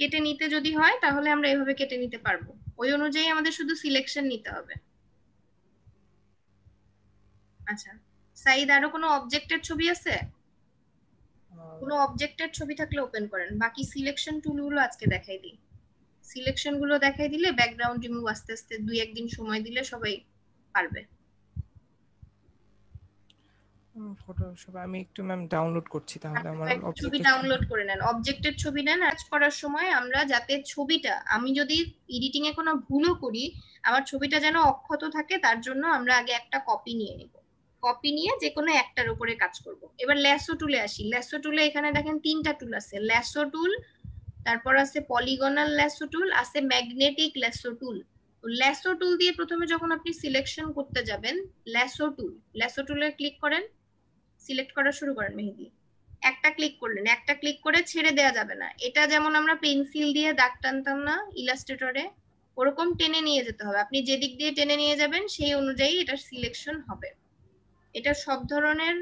কেটে নিতে যদি হয় তাহলে আমরা এভাবে কেটে নিতে পারবো। ওই অনুযায়ী আমাদের শুধু সিলেকশন নিতে হবে। আচ্ছা, সাইদ আরো কোনো অবজেক্টের ছবি আছে? কোনো অবজেক্টের ছবি থাকলে ওপেন করেন। বাকি সিলেকশন টুলগুলো আজকে দেখাই দিই। সিলেকশন গুলো দেখাই দিলে ব্যাকগ্রাউন্ড রিমুভ আস্তে আস্তে 2-1 দিন সময় দিলে সবাই পারবে। ফটোশপ আমি একটু ম্যাম ডাউনলোড করছি, তাহলে আমার ছবি ডাউনলোড করে নেন, অবজেক্টের ছবি নেন। কাজ করার সময় আমরা যাতে ছবিটা, আমি যদি এডিটিং এ কোনো ভুলও করি, আমার ছবিটা যেন অক্ষত থাকে, তার জন্য আমরা আগে একটা কপি নিয়ে নেব। কপি নিয়ে যে কোনো একটার উপরে কাজ করব। এবার ল্যাসো টুলে আসি। ল্যাসো টুলে এখানে দেখেন 3টা টুল আছে। ল্যাসো টুল, তারপর আছে পলিগনাল ল্যাসো টুল, আছে ম্যাগনেটিক ল্যাসো টুল। ল্যাসো টুল দিয়ে প্রথমে যখন আপনি সিলেকশন করতে যাবেন, ল্যাসো টুলে ক্লিক করেন, সিলেক্ট করা শুরু করেন মেহেদি। একটা ক্লিক করলেন, একটা ক্লিক করে ছেড়ে দেওয়া যাবে না। এটা যেমন আমরা পেন্সিল দিয়ে দাগ টানতাম না ইলাস্ট্রেটরে, ওরকম টেনে নিয়ে যেতে হবে। আপনি যেদিক দিয়ে টেনে নিয়ে যাবেন সেই অনুযায়ী এটা সিলেকশন হবে। এটা সব ধরনের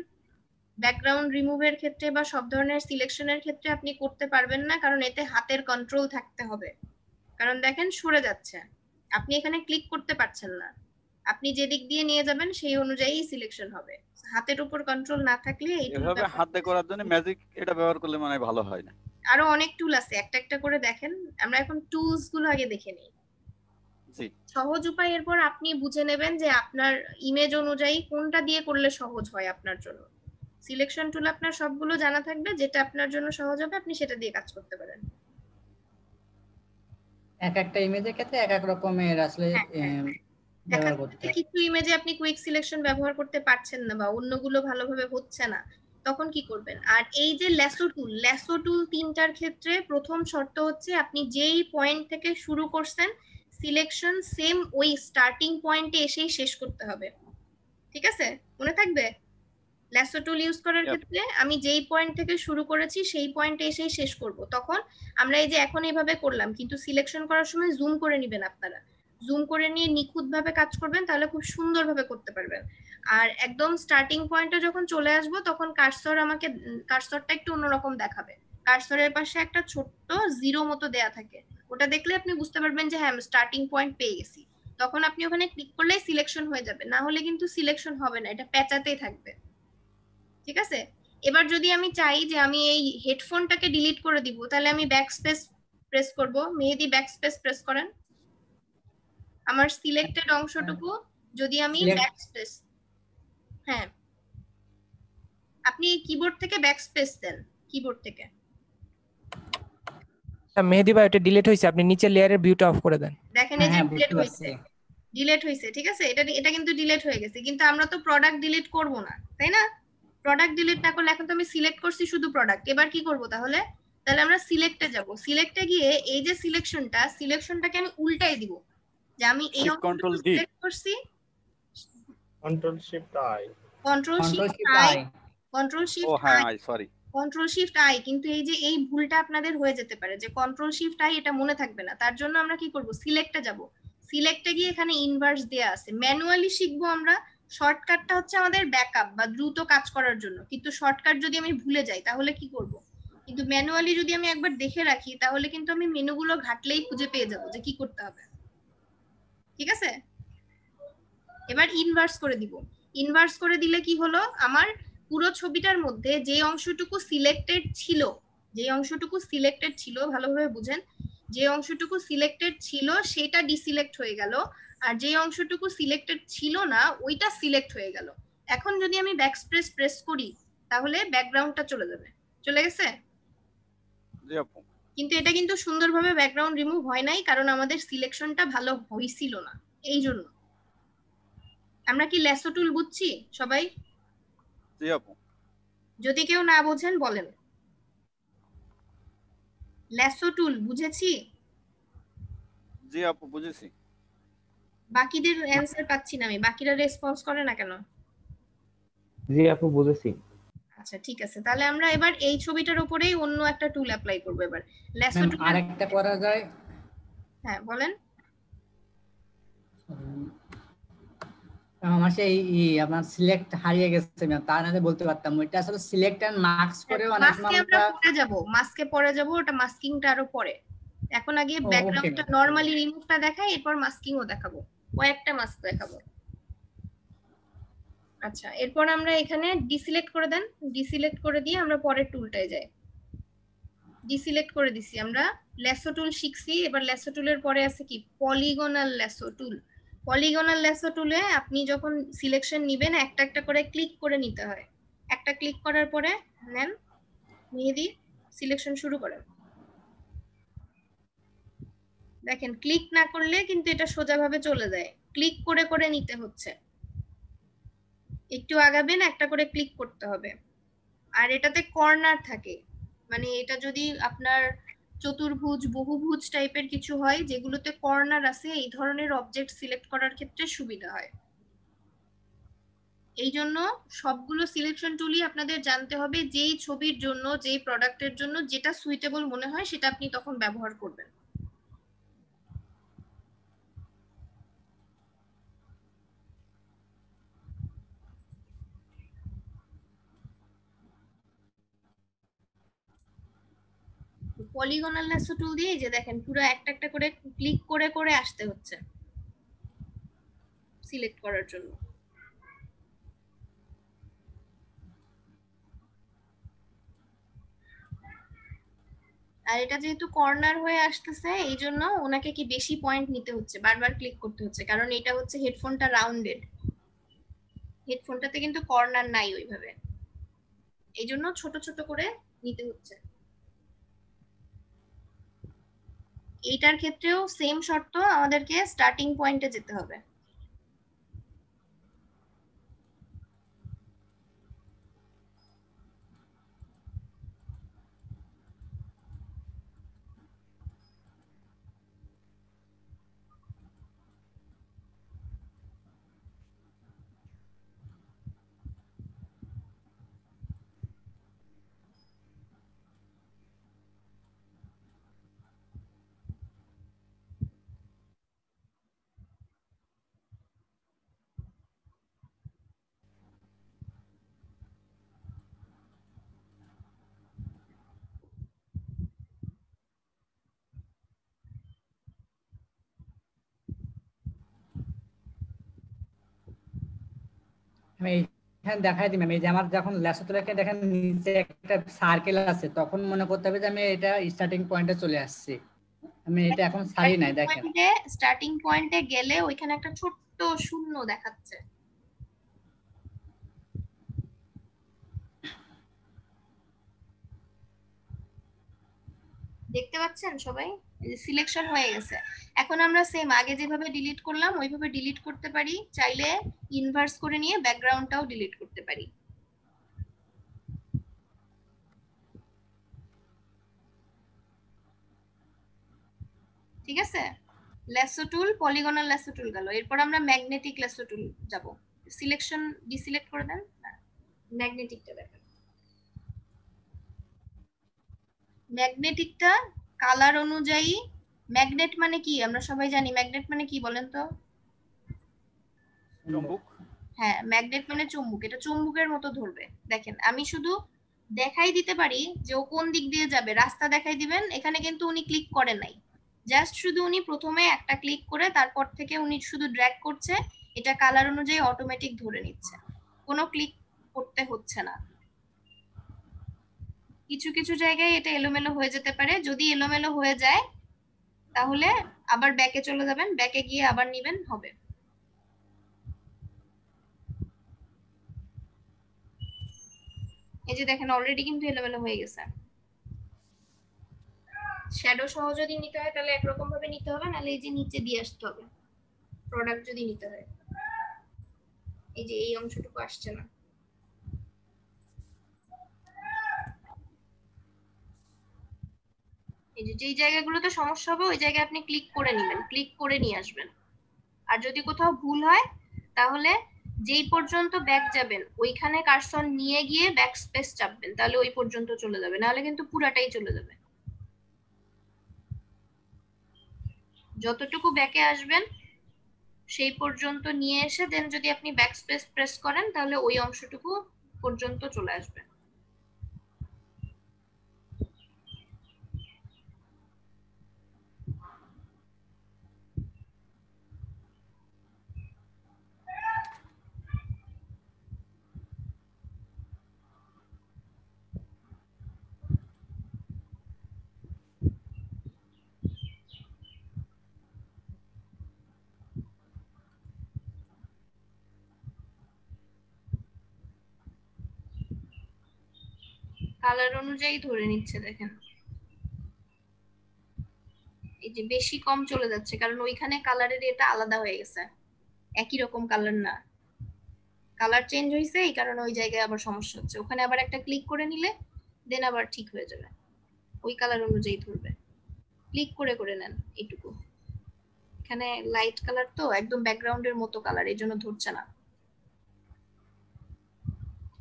ব্যাকগ্রাউন্ড রিমুভের ক্ষেত্রে বা সব ধরনের সিলেকশনের ক্ষেত্রে আপনি করতে পারবেন না, কারণ এতে হাতের কন্ট্রোল থাকতে হবে। কারণ দেখেন সরে যাচ্ছে, আপনি এখানে ক্লিক করতে পারছেন না। আপনি যেদিক দিয়ে নিয়ে যাবেন সেই অনুযায়ী সিলেকশন হবে। হাতের উপর কন্ট্রোল না থাকলে এই এভাবে হাতে করার জন্য ম্যাজিক এটা ব্যবহার করলে মানে ভালো হয় না। আরো অনেক টুল আছে, একটা একটা করে দেখেন। আমরা এখন টুলস গুলো আগে দেখে নিই। জি, সহজ উপায় এরপর আপনি বুঝে নেবেন যে আপনার ইমেজ অনুযায়ী কোনটা দিয়ে করলে সহজ হয় আপনার জন্য। সিলেকশন টুল আপনার সবগুলো জানা থাকবে, যেটা আপনার জন্য সহজ হবে আপনি সেটা দিয়ে কাজ করতে পারেন। এক একটা ইমেজের ক্ষেত্রে এক এক রকমের আসলে ব্যবহার করতে হয়। কিছু ইমেজে আপনি কুইক সিলেকশন ব্যবহার করতে পারছেন না বা অন্যগুলো ভালোভাবে হচ্ছে না, তখন কি করবেন? আর এই যে ল্যাসো টুল 3টার ক্ষেত্রে প্রথম শর্ত হচ্ছে আপনি যেই পয়েন্ট থেকে শুরু করছেন সিলেকশন সেম ওই স্টার্টিং পয়েন্টে এসেই শেষ করতে হবে। ঠিক আছে, মনে থাকবে? ল্যাসো টুল ইউজ করার ক্ষেত্রে আমি যেই পয়েন্ট থেকে শুরু করেছি সেই পয়েন্টে এসেই শেষ করব। তখন আমরা এই যে এখন এইভাবে করলাম, কিন্তু সিলেকশন করার সময় জুম করে নেবেন আপনারা। জুম করে নিয়ে নিখুঁতভাবে কাজ করবেন, তাহলে খুব সুন্দরভাবে করতে পারবেন। আর একদম স্টার্টিং পয়েন্টে যখন চলে আসবো তখন কার্সরটা একটু অন্যরকম দেখাবে। কার্সরের পাশে একটা ছোট্ট জিরো মতো দেয়া থাকে, ওটা দেখলে আপনি বুঝতে পারবেন যে হ্যাঁ আমি স্টার্টিং পয়েন্ট পেয়ে গেছি। তখন আপনি ওখানে ক্লিক করলেই সিলেকশন হয়ে যাবে, না হলে কিন্তু সিলেকশন হবে না, এটা পেঁচাতেই থাকবে। ঠিক আছে, এবার যদি আমি চাই যে আমি এই হেডফোনটাকে ডিলিট করে দিব, তাহলে আমি ব্যাকস্পেস প্রেস করব। মেহেদি ব্যাকস্পেস প্রেস করেন। আমার সিলেক্টেড অংশটুকু যদি আমি ব্যাকস্পেস, হ্যাঁ আপনি কিবোর্ড থেকে ব্যাকস্পেস দেন, কিবোর্ড থেকে। মেহেদি ভাই এটা ডিলিট হইছে, আপনি নিচে লেয়ারের ভিউটা অফ করে দেন। দেখেন এই যে ডিলিট হইছে। ঠিক আছে, এটা কিন্তু ডিলিট হয়ে গেছে, কিন্তু আমরা তো প্রোডাক্ট ডিলিট করব না, তাই না? প্রোডাক্ট ডিলিট না করলে, এখন তো আমি সিলেক্ট করছি শুধু প্রোডাক্ট। এবার কি করব তাহলে? আমরা সিলেক্টে যাব। সিলেক্টে গিয়ে এই যে সিলেকশনটাকে আমি উল্টাই দিব, যে আমি এই অংশটা সিলেক্ট করছি, control shift I, control shift I. কিন্তু এই যে এই ভুলটা আপনাদের হয়ে যেতে পারে যে কন্ট্রোল শিফট আই, এটা মনে থাকবে না। তার জন্য আমরা কি করব? সিলেক্টে যাব। সিলেক্টে গিয়ে এখানে ইনভার্স দেয়া আছে, ম্যানুয়ালি শিখবো আমরা। শর্টকাটটা হচ্ছে আমাদের ব্যাকআপ বা দ্রুত কাজ করার জন্য, কিন্তু শর্টকাট যদি আমি ভুলে যাই তাহলে কি করব? কিন্তু ম্যানুয়ালি যদি আমি একবার দেখে রাখি তাহলে কিন্তু আমি মেনুগুলো ঘাটলেই খুঁজে পেয়ে যাব যে কি করতে হবে। ঠিক আছে, এবার ইনভার্স করে দিব। ইনভার্স করে দিলে কি হলো, আমার পুরো ছবিটার মধ্যে যে অংশটুকু সিলেক্টেড ছিল, ভালোভাবে বুঝেন, যে অংশটুকু সিলেক্টেড ছিল সেটা ডিসিলেক্ট হয়ে গেল, আর যে অংশটুকু সিলেক্টেড ছিল না ওইটা সিলেক্ট হয়ে গেল। এখন যদি আমি ব্যাকস্পেস প্রেস করি তাহলে ব্যাকগ্রাউন্ডটা চলে গেছে। কিন্তু এটা কিন্তু সুন্দরভাবে ব্যাকগ্রাউন্ড রিমুভ হয় নাই, কারণ আমাদের সিলেকশনটা ভালো হইছিল না। এই জন্য আমরা কি ল্যাসো টুল বুঝছি সবাই? জি আপু। যদি কেউ না বোঝেন বলেন। ল্যাসো টুল বুঝেছি? জি আপু বুঝেছি। বাকিদের অ্যানসার পাচ্ছি না আমি, বাকিরা রেসপন্স করে না কেন? জি আপু বুঝেছি। আচ্ছা ঠিক আছে, তাহলে আমরা এবার এই ছবিটার উপরেই অন্য একটা টুল অ্যাপ্লাই করব। এবার ল্যাসো টুল আরেকটা করা যায়। হ্যাঁ বলেন। আমার সেই আপনার সিলেক্ট হারিয়ে গেছে, তা নাহলে বলতে পারতাম। ওইটা আসলে সিলেক্ট এন্ড মাস্ক করে অনেক সময় আমরা মাস্কে পরে যাব, ওটা মাস্কিংটা আরো পরে। এখন আগে ব্যাকগ্রাউন্ডটা নরমালি রিমুভটা দেখাই, এরপর মাস্কিংও দেখাবো, কয়েকটা মাস্ক দেখাবো। আচ্ছা, এরপর আমরা এখানে ডিসিলেক্ট করে দেন। ডিসিলেক্ট করে দিয়ে আমরা পরের টুলটায় যাই। ডিসিলেক্ট করে দিছি আমরা। ল্যাসো টুল শিখছি, এবার ল্যাসো টুলের পরে আছে কি পলিগনাল ল্যাসো টুল। পলিগনাল ল্যাসো টুলে আপনি যখন সিলেকশন নিবেন একটা একটা করে ক্লিক করে নিতে হয়। একটা ক্লিক করার পরে নেন, মেহেদি সিলেকশন শুরু করেন। দেখেন ক্লিক না করলে কিন্তু এটা সোজাভাবে চলে যায়, ক্লিক করে করে নিতে হচ্ছে। একটু আগাবেন, একটা করে ক্লিক করতে হবে। আর এটাতে কর্নার থাকে, মানে এটা যদি আপনার চতুর্ভুজ বহুভুজ টাইপের কিছু হয় যেগুলোতে কর্নার আছে, এই ধরনের অবজেক্ট সিলেক্ট করার ক্ষেত্রে সুবিধা হয়। এই জন্য সবগুলো সিলেকশন টুলই আপনাদের জানতে হবে, যেই ছবির জন্য যেই প্রোডাক্টের জন্য যেটা সুইটেবল মনে হয় সেটা আপনি তখন ব্যবহার করবেন। পলিগনাল ল্যাসো টুল দিয়ে এই যে দেখেন পুরো একটা একটা করে ক্লিক করে করে আসতে হচ্ছে সিলেক্ট করার জন্য। আর এটা যেহেতু কর্নার হয়ে আসতেছে এই জন্য ওনাকে কি বেশি পয়েন্ট নিতে হচ্ছে, বারবার ক্লিক করতে হচ্ছে, কারণ এটা হচ্ছে হেডফোনটা রাউন্ডেড, হেডফোনটাতে কিন্তু কর্নার নাই ওইভাবে, এই জন্য ছোট ছোট করে নিতে হচ্ছে। এইটার ক্ষেত্রেও সেম শর্ত, আমাদেরকে স্টার্টিং পয়েন্টে যেতে হবে। আমি এখানে দেখাই দিই ম্যাম, এই যে আমার যখন ল্যাসো তোলাকে দেখেন নিচে একটা সার্কেল আছে, তখন মনে করতে হবে যে আমি এটা স্টার্টিং পয়েন্টে চলে আসছি। আমি এটা এখন ছাড়ি নাই, দেখেন স্টার্টিং পয়েন্টে গেলে ওইখানে একটা ছোট্ট শূন্য দেখাচ্ছে, দেখতে পাচ্ছেন সবাই? সিলেকশন হয়ে গেছে। এখন আমরা সেম আগে যেভাবে ডিলিট করলাম ওইভাবে ডিলিট করতে পারি, চাইলে ইনভার্স করে নিয়ে ব্যাকগ্রাউন্ডটাও ডিলিট করতে পারি। ঠিক আছে, ল্যাসো টুল পলিগনাল ল্যাসো টুল গেল, এরপর আমরা ম্যাগনেটিক ল্যাসো টুল যাব। সিলেকশন ডিসিলেক্ট করে দেন, ম্যাগনেটিকটা দেখেন। ম্যাগনেটিকটা কালার অনুযায়ী, ম্যাগনেট মানে কি আমরা সবাই জানি, ম্যাগনেট মানে কি বলেন তো? চুম্বক। হ্যাঁ, ম্যাগনেট মানে চুম্বক, এটা চুম্বকের মতো ধরবে। দেখেন আমি শুধু দেখাই দিতে পারি যে ও কোন দিক দিয়ে যাবে, রাস্তা দেখাই দিবেন, এখানে কিন্তু উনি ক্লিক করে নাই, জাস্ট শুধু উনি প্রথমে একটা ক্লিক করে তারপর থেকে উনি শুধু ড্র্যাগ করছে, এটা কালার অনুযায়ী অটোমেটিক ধরে নিচ্ছে, কোনো ক্লিক করতে হচ্ছে না। কিছু কিছু জায়গায় এটা এলোমেলো হয়ে যেতে পারে, যদি এলোমেলো হয়ে যায় তাহলে আবার ব্যাকে চলে যাবেন, ব্যাকে গিয়ে আবার নিবেন, হবে। এই যে দেখেন অলরেডি কিন্তু এলোমেলো হয়ে গেছে। শ্যাডো সহ যদি নিতে হয় তাহলে একরকম ভাবে নিতে হবে, নাহলে এই যে নিচে দিয়ে আসতে হবে। প্রোডাক্ট যদি নিতে হয়, এই যে এই অংশটুকু আসছে না, এই যে যেই জায়গাগুলোতে সমস্যা হবে ওই জায়গায় আপনি ক্লিক করে নেবেন, ক্লিক করে নিয়ে আসবেন। আর যদি কোথাও ভুল হয় তাহলে যেই পর্যন্ত ব্যাক যাবেন ওইখানে কার্সর নিয়ে গিয়ে ব্যাক স্পেস চাপবেন, তাহলে ওই পর্যন্ত চলে যাবে, নাহলে কিন্তু পুরাটাই চলে যাবে। যতটুকু ব্যাকে আসবেন সেই পর্যন্ত নিয়ে এসে দেন যদি আপনি ব্যাক স্পেস প্রেস করেন তাহলে ওই অংশটুকু পর্যন্ত চলে আসবে। কালার অনুযায়ী ধরে নিচ্ছে, দেখেন এই যে বেশি কম চলে যাচ্ছে, কারণ ওইখানে কালারের এটা আলাদা হয়ে গেছে, একই রকম কালার না, কালার চেঞ্জ হয়েছে, এই কারণে ওই জায়গায় আবার সমস্যা হচ্ছে। ওখানে আবার একটা ক্লিক করে নিলে দেন আবার ঠিক হয়ে যাবে, ওই কালার অনুযায়ী ধরবে। ক্লিক করে করে নেন এইটুকু, এখানে লাইট কালার তো একদম ব্যাকগ্রাউন্ডের মতো কালার, এই জন্য ধরছে না।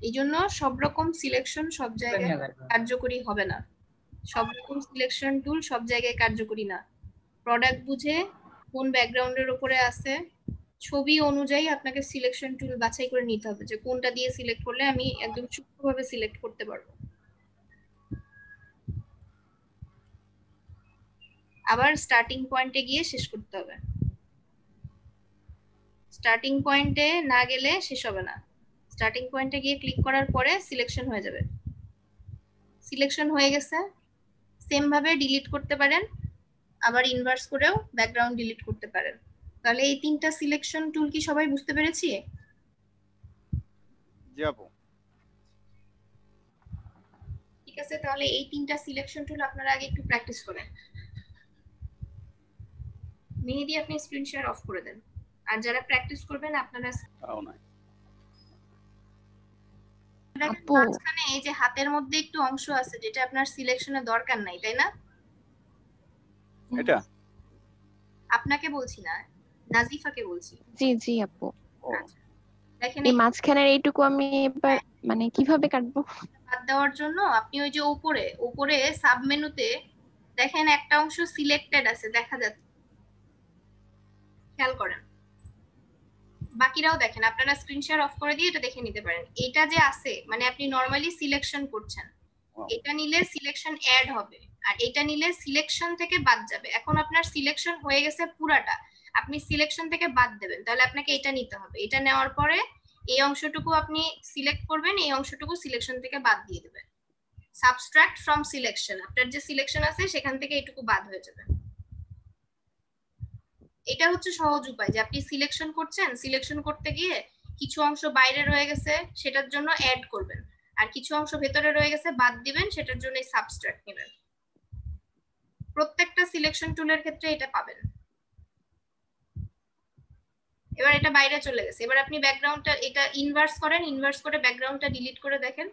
এই জন্য সব রকম সিলেকশন সব জায়গায় কার্যকরী হবে না, সব রকম সিলেকশন টুল সব জায়গায় কার্যকরী না। প্রোডাক্ট বুঝে কোন ব্যাকগ্রাউন্ডের উপরে আছে, ছবি অনুযায়ী আপনাকে সিলেকশন টুল বাছাই করে নিতে হবে যে কোনটা দিয়ে সিলেক্ট করলে আমি একদম সূক্ষ্মভাবে সিলেক্ট করতে পারবো। আবার স্টার্টিং পয়েন্টে গিয়ে শেষ করতে হবে, স্টার্টিং পয়েন্টে না গেলে শেষ হবে না। স্টার্টিং পয়েন্টে গিয়ে ক্লিক করার পরে সিলেকশন হয়ে যাবে, সিলেকশন হয়ে গেছে সেম ভাবে ডিলিট করতে পারেন, আবার ইনভার্স করেও ব্যাকগ্রাউন্ড ডিলিট করতে পারেন। তাহলে এই তিনটা সিলেকশন টুল কি সবাই বুঝতে পেরেছি? জি আপু। ঠিক আছে, তাহলে এই তিনটা সিলেকশন টুল আপনারা আগে একটু প্র্যাকটিস করেন। মেহেদি আপনি স্ক্রিন শেয়ার অফ করে দেন, আর যারা প্র্যাকটিস করবেন আপনারা তাও নাই। মাঝখানে এই যে হাতের মধ্যে একটু অংশ আছে যেটা আপনার সিলেকশনের দরকার নাই, তাই না? এটা আপনাকে বলছি না, নাজিফাকে বলছি। জি জি আপু। আচ্ছা, দেখেন এই মাঝখানের এইটুকু আমি এবার মানে কিভাবে কাটবো? বাদ দেওয়ার জন্য আপনি ওই যে উপরে উপরে সাব মেনুতে দেখেন একটা অংশ সিলেক্টেড আছে, দেখা যাচ্ছে, খেয়াল করেন। বাকিরাও দেখেন, আপনারা স্ক্রিন শেয়ার অফ করে দিয়ে এটা দেখে নিতে পারেন। এটা যে আছে মানে আপনি নরমালি সিলেকশন করছেন, এটা নিলে সিলেকশন অ্যাড হবে, আর এটা নিলে সিলেকশন থেকে বাদ যাবে। এখন আপনার সিলেকশন হয়ে গেছে পুরাটা, আপনি সিলেকশন থেকে বাদ দেবেন, তাহলে আপনাকে এটা নিতে হবে। এটা নেওয়ার পরে এই অংশটুকু আপনি সিলেক্ট করবেন, এই অংশটুকু সিলেকশন থেকে বাদ দিয়ে দেবেন। সাবস্ট্রাক্ট ফ্রম সিলেকশন, আপনার যে সিলেকশন আছে সেখান থেকে এটুকু বাদ হয়ে যাবে। এটা হচ্ছে সহজ উপায় যে আপনি সিলেকশন করছেন, সিলেকশন করতে গিয়ে কিছু অংশ বাইরে রয়ে গেছে সেটার জন্য অ্যাড করবেন, আর কিছু অংশ ভেতরে রয়ে গেছে বাদ দিবেন, সেটার জন্য এই সাবস্ট্রাক্ট নেবেন। প্রত্যেকটা সিলেকশন টুলের ক্ষেত্রে এটা পাবেন। এবার এটা বাইরে চলে গেছে, এবার আপনি ব্যাকগ্রাউন্ডটা এটা ইনভার্স করেন, ইনভার্স করে ব্যাকগ্রাউন্ডটা ডিলিট করে দেখেন।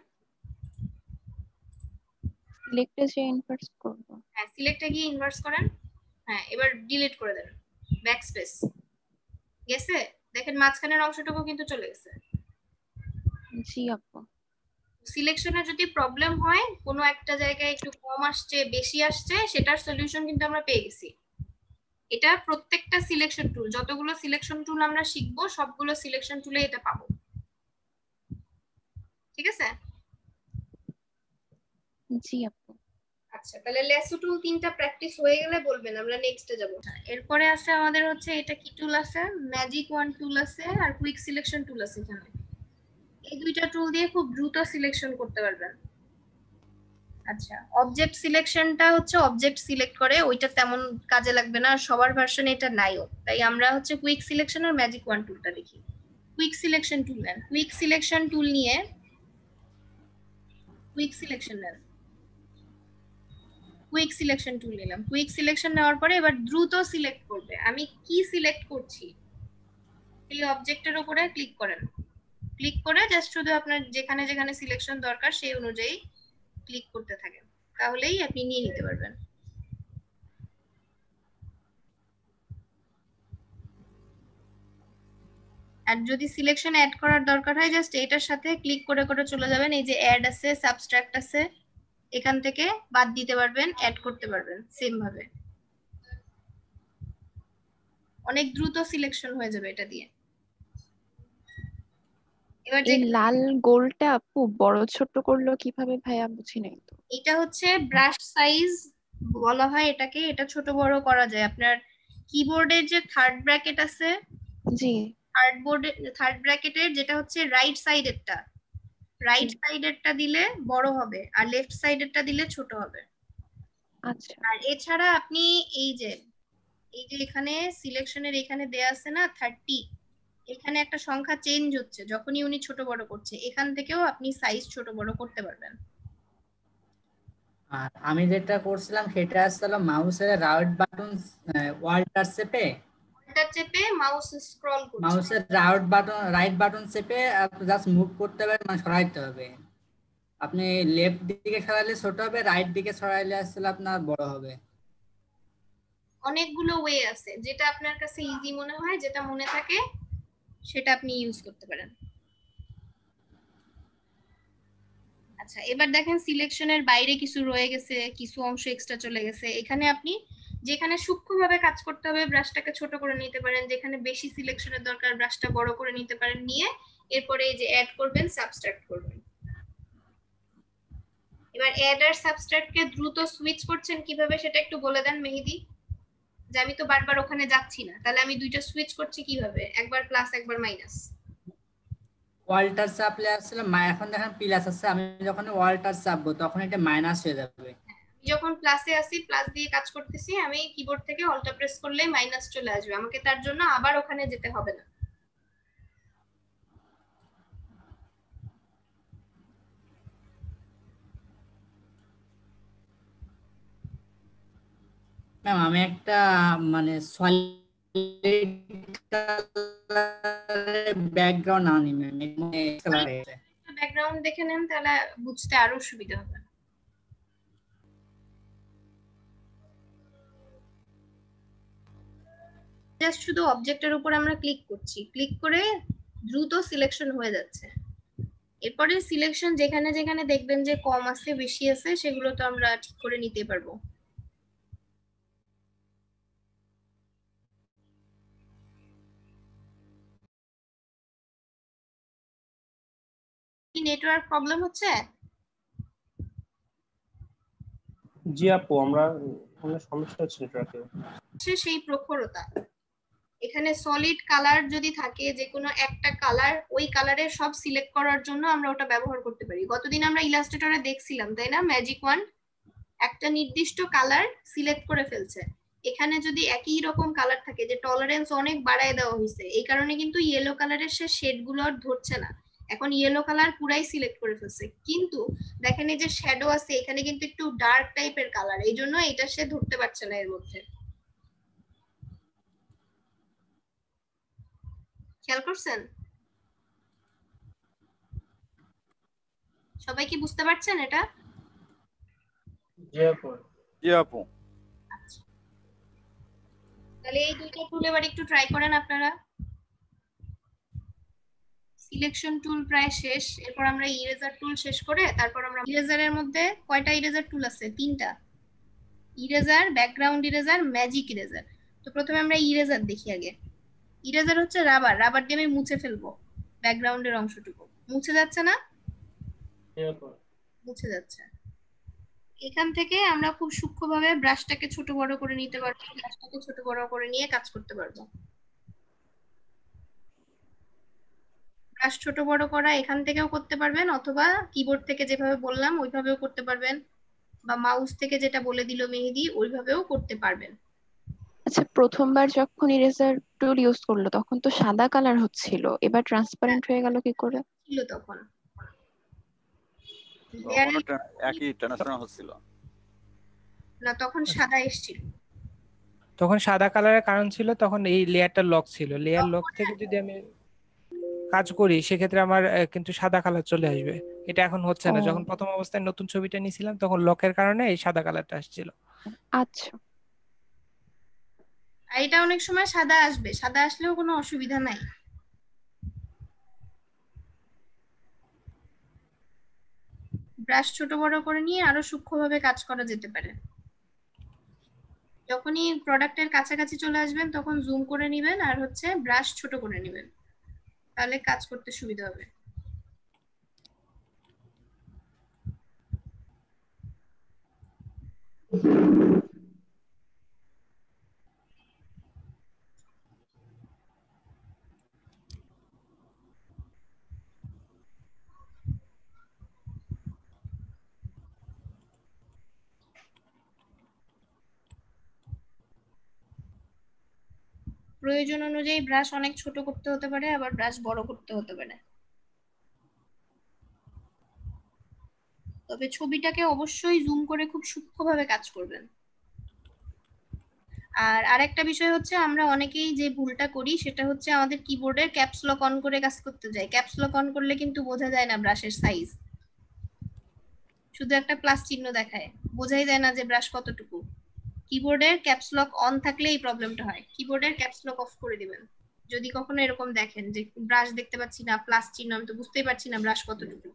সিলেক্টে যে ইনভার্স করব। হ্যাঁ, সিলেক্টে গিয়ে ইনভার্স করেন, হ্যাঁ এবার ডিলিট করে দেন, ব্যাকস্পেস গেছে, দেখেন মাঝখানের অংশটুকু কিন্তু চলে গেছে। জি আপু। সিলেকশনে যদি প্রবলেম হয়, কোনো একটা জায়গায় একটু কম আসছে বেশি আসছে, সেটার সলিউশন কিন্তু আমরা পেয়ে গেছি। এটা প্রত্যেকটা সিলেকশন টুল, যতগুলো সিলেকশন টুল আমরা শিখবো সবগুলো সিলেকশন টুলে এটা পাবো। ঠিক আছে? জি আপু। আচ্ছা, তাহলে লেসো টুল তিনটা প্র্যাকটিস হয়ে গেলে বলবেন, আমরা নেক্সটে যাব। এরপরে আছে আমাদের হচ্ছে এটা কি টুল আছে, ম্যাজিক ওয়ান টুল আছে আর কুইক সিলেকশন টুল আছে। এখানে এই দুইটা টুল দিয়ে খুব দ্রুত সিলেকশন করতে পারবেন। আচ্ছা, অবজেক্ট সিলেকশনটা হচ্ছে অবজেক্ট সিলেক্ট করে, ওইটা তেমন কাজে লাগবে না, সবার ভার্সনে এটা নাইও, তাই আমরা হচ্ছে কুইক সিলেকশন আর ম্যাজিক ওয়ান টুলটা দেখি। কুইক সিলেকশন টুল নেন, কুইক সিলেকশন টুল নিয়ে কুইক সিলেকশন নেন, কুইক সিলেকশন টুল নিলাম। কুইক সিলেকশন নেওয়ার পরে এবার দ্রুত সিলেক্ট করবে, আমি কি সিলেক্ট করছি এই অবজেক্টের উপরে ক্লিক করেন, ক্লিক করে জাস্ট শুধু আপনার যেখানে যেখানে সিলেকশন দরকার সেই অনুযায়ী ক্লিক করতে থাকেন, তাহলেই আপনি নিয়ে নিতে পারবেন। আর যদি সিলেকশন অ্যাড করার দরকার হয় জাস্ট এটার সাথে ক্লিক করে করে চলে যাবেন, এই যে অ্যাড আছে, সাবস্ট্রাক্ট আছে, এখান থেকে বাদ দিতে পারবেন, অ্যাড করতে পারবেন সেম ভাবে। অনেক দ্রুত সিলেকশন হয়ে যাবে এটা দিয়ে। এবার যে এই লাল গোলটা আপু বড় ছোট করলো কিভাবে ভাইয়া, বুঝি নাই তো। এটা হচ্ছে ব্রাশ সাইজ বলা হয় এটাকে, এটা ছোট বড় করা যায়। আপনার কিবোর্ডের যে থার্ড ব্র্যাকেট আছে, জি, থার্ড ব্র্যাকেটের যেটা হচ্ছে রাইট সাইডেরটা, রাইট সাইডেরটা দিলে বড় হবে আর লেফট সাইডেরটা দিলে ছোট হবে। আচ্ছা। আর এছাড়া আপনি এই যে এখানে সিলেকশনের এখানে দেয়া আছে না 30, এখানে একটা সংখ্যা চেঞ্জ হচ্ছে যখনই উনি ছোট বড় করছে, এখান থেকেও আপনি সাইজ ছোট বড় করতে পারবেন। আর আমি যেটা করছিলাম সেটা আসলে মাউসের রাইট বাটন ওয়াল্টার চেপে এটা চেপে মাউস স্ক্রল করছেন। মাউসের রাইট বাটন চেপে জাস্ট মুভ করতে হবে, মানে সরাইতে হবে। আপনি লেফট দিকে সরাইলে ছোট হবে, রাইট দিকে সরাইলে আসলে আপনার বড় হবে। অনেকগুলো ওয়ে আছে, যেটা আপনার কাছে ইজি মনে হয়, যেটা মনে থাকে সেটা আপনি ইউজ করতে পারেন। আচ্ছা, এবার দেখেন সিলেকশনের বাইরে কিছু রয়ে গেছে, কিছু অংশ এক্সট্রা চলে গেছে। এখানে আপনি যেখানে সূক্ষ্মভাবে কাজ করতে হবে ব্রাশটাকে ছোট করে নিতে পারেন, যেখানে বেশি সিলেকশনের দরকার ব্রাশটা বড় করে নিতে পারেন, নিয়ে এরপরে এই যে অ্যাড করবেন, সাবট্রাক্ট করবেন। এবার অ্যাড আর সাবট্রাক্টকে দ্রুত সুইচ করছেন কিভাবে সেটা একটু বলে দেন মেহেদি। যে আমি তো বারবার ওখানে যাচ্ছি না, তাহলে আমি দুইটা সুইচ করছি কিভাবে, একবার প্লাস একবার মাইনাস। ওয়াল্টার চাপলে আসলে এখন দেখেন প্লাস আছে, আমি যখন ওয়াল্টার চাপবো তখন এটা মাইনাস হয়ে যাবে। যখন প্লাসে আসি, প্লাস দিয়ে কাজ করতেছি, আমি কিবোর্ড থেকে অল্টা প্রেস করলে মাইনাস চলে আসবে, আমাকে তার জন্য আবার ওখানে যেতে হবে না। ম্যাম আমি একটা মানে সলিড কালারের ব্যাকগ্রাউন্ড আনি ম্যাম, ব্যাকগ্রাউন্ড দেখে নেন, তাহলে বুঝতে আরো সুবিধা হবে। জাস্ট শুধু অবজেক্টের উপর আমরা ক্লিক করছি, ক্লিক করে দ্রুত সিলেকশন হয়ে যাচ্ছে। এরপরে সিলেকশন যেখানে যেখানে দেখবেন যে কম আছে বেশি আছে সেগুলো তো আমরা ঠিক করে নিতে পারবো। কি নেটওয়ার্ক প্রবলেম হচ্ছে? জি আপু, আমরা সমস্যা হচ্ছে নেটওয়ার্কে। সেই প্রখরতা, এখানে সলিড কালার যদি থাকে, যে কোনো একটা কালার, ওই কালারের সব সিলেক্ট করার জন্য আমরা ওটা ব্যবহার করতে পারি। গতদিন আমরা ইলাস্ট্রেটরে দেখছিলাম, তাই না, ম্যাজিক ওয়ান একটা নির্দিষ্ট কালার সিলেক্ট করে ফেলছে। এখানে যদি একই রকম কালার থাকে, যে টলারেন্স অনেক বাড়ায় দেওয়া হয়েছে, এই কারণে কিন্তু ইয়েলো কালারের সে শেড গুলো আর ধরছে না, এখন ইয়েলো কালার পুরাই সিলেক্ট করে ফেলছে। কিন্তু দেখেন এই যে শ্যাডো আছে, এখানে কিন্তু একটু ডার্ক টাইপের কালার, এই জন্য এটা সে ধরতে পারছে না এর মধ্যে। খেয়াল করছেন? সবাই কি বুঝতে পারছেন এটা? জি আপু। জি আপু। তাহলে এই দুইটা টুল এবার একটু ট্রাই করেন আপনারা। সিলেকশন টুল প্রায় শেষ, এরপর আমরা ইরেজার টুল শেষ করে তারপর আমরা ইরেজারের মধ্যে কয়টা ইরেজার টুল আছে? তিনটা, eraser, background eraser, magic eraser. তো প্রথমে আমরা ইরেজার দেখি আগে। ইরেজার হচ্ছে রাবার, রাবার দিয়ে আমি মুছে ফেলবো ব্যাকগ্রাউন্ডের অংশটুকু। মুছে যাচ্ছে না? মুছে যাচ্ছে। এখান থেকে আমরা খুব সূক্ষ্মভাবে ব্রাশটাকে ছোট বড় করে নিতে পারবো, ব্রাশটাকে ছোট বড় করে নিয়ে কাজ করতে পারবো। ব্রাশ ছোট বড় করা এখান থেকেও করতে পারবেন, অথবা কিবোর্ড থেকে যেভাবে বললাম ওইভাবেও করতে পারবেন, বা মাউস থেকে যেটা বলে দিল মেহেদি ওইভাবেও করতে পারবেন। আচ্ছা, প্রথমবার যখন ইরেজার টুল ইউজ করলো তখন তো সাদা কালার হচ্ছিল, এবার ট্রান্সপারেন্ট হয়ে গেল কি করে? ছিল তখন একই ট্রান্সফার হচ্ছিল না, তখন সাদা এসেছিল। তখন সাদা কালারের কারণ ছিল তখন এই লেয়ারটা লক ছিল, লেয়ার লক থেকে যদি আমি কাজ করি সেক্ষেত্রে আমার কিন্তু সাদা কালার চলে আসবে। এটা এখন হচ্ছে না, যখন প্রথম অবস্থায় নতুন ছবিটা নিয়েছিলাম তখন লকের কারণে এই সাদা কালারটা আসছিল। আচ্ছা, এটা অনেক সময় সাদা আসবে, সাদা আসলেও কোনো অসুবিধা নাই। ব্রাশ ছোট বড় করে নিয়ে আরো সূক্ষ্মভাবে কাজ করা যেতে পারে। যখনই প্রোডাক্টের কাছাকাছি চলে আসবেন তখন জুম করে নেবেন আর হচ্ছে ব্রাশ ছোট করে নেবেন, তাহলে কাজ করতে সুবিধা হবে। প্রয়োজন অনুযায়ী ব্রাশ অনেক ছোট করতে হতে পারে, আবার ব্রাশ বড় করতে হতে পারে। তবে ছবিটাকে অবশ্যই জুম করে খুব সূক্ষ্মভাবে কাজ করবেন। আর আরেকটা বিষয় হচ্ছে আমরা অনেকেই যে ভুলটা করি সেটা হচ্ছে আমাদের কিবোর্ডের ক্যাপস লক অন করে কাজ করতে যাই। ক্যাপস লক অন করলে কিন্তু বোঝা যায় না ব্রাশের সাইজ, শুধু একটা প্লাস চিহ্ন দেখায়, বোঝাই যায় না যে ব্রাশ কতটুকু। কিবোর্ডের ক্যাপস লক অন থাকলে এই প্রবলেমটা হয়। কিবোর্ডের ক্যাপস লক অফ করে দিবেন যদি কখনো এরকম দেখেন যে ব্রাশ দেখতে পাচ্ছি না, প্লাস চিহ্ন, আমি তো বুঝতেই পারছি না ব্রাশ কতটুকু।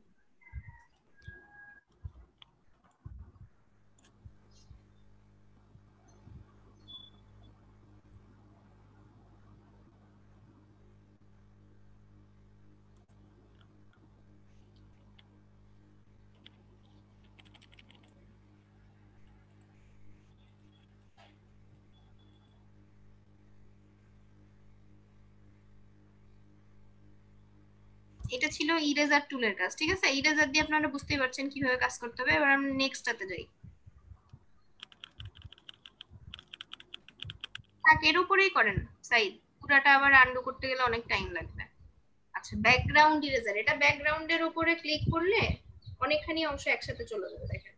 এটা ছিল ইরেজার টুলের কাজ, ঠিক আছে? ইরেজার দিয়ে আপনারা বুঝতেই পারছেন কিভাবে কাজ করতে হবে। এবার আমরা নেক্সটটাতে যাই। থাক, এর উপরেই করেন সাইদ, পুরাটা আবার আন্ডু করতে গেলে অনেক টাইম লাগবে। আচ্ছা, ব্যাকগ্রাউন্ড ইরেজার, এটা ব্যাকগ্রাউন্ডের উপরে ক্লিক করলে অনেকখানি অংশ একসাথে চলে যাবে। দেখেন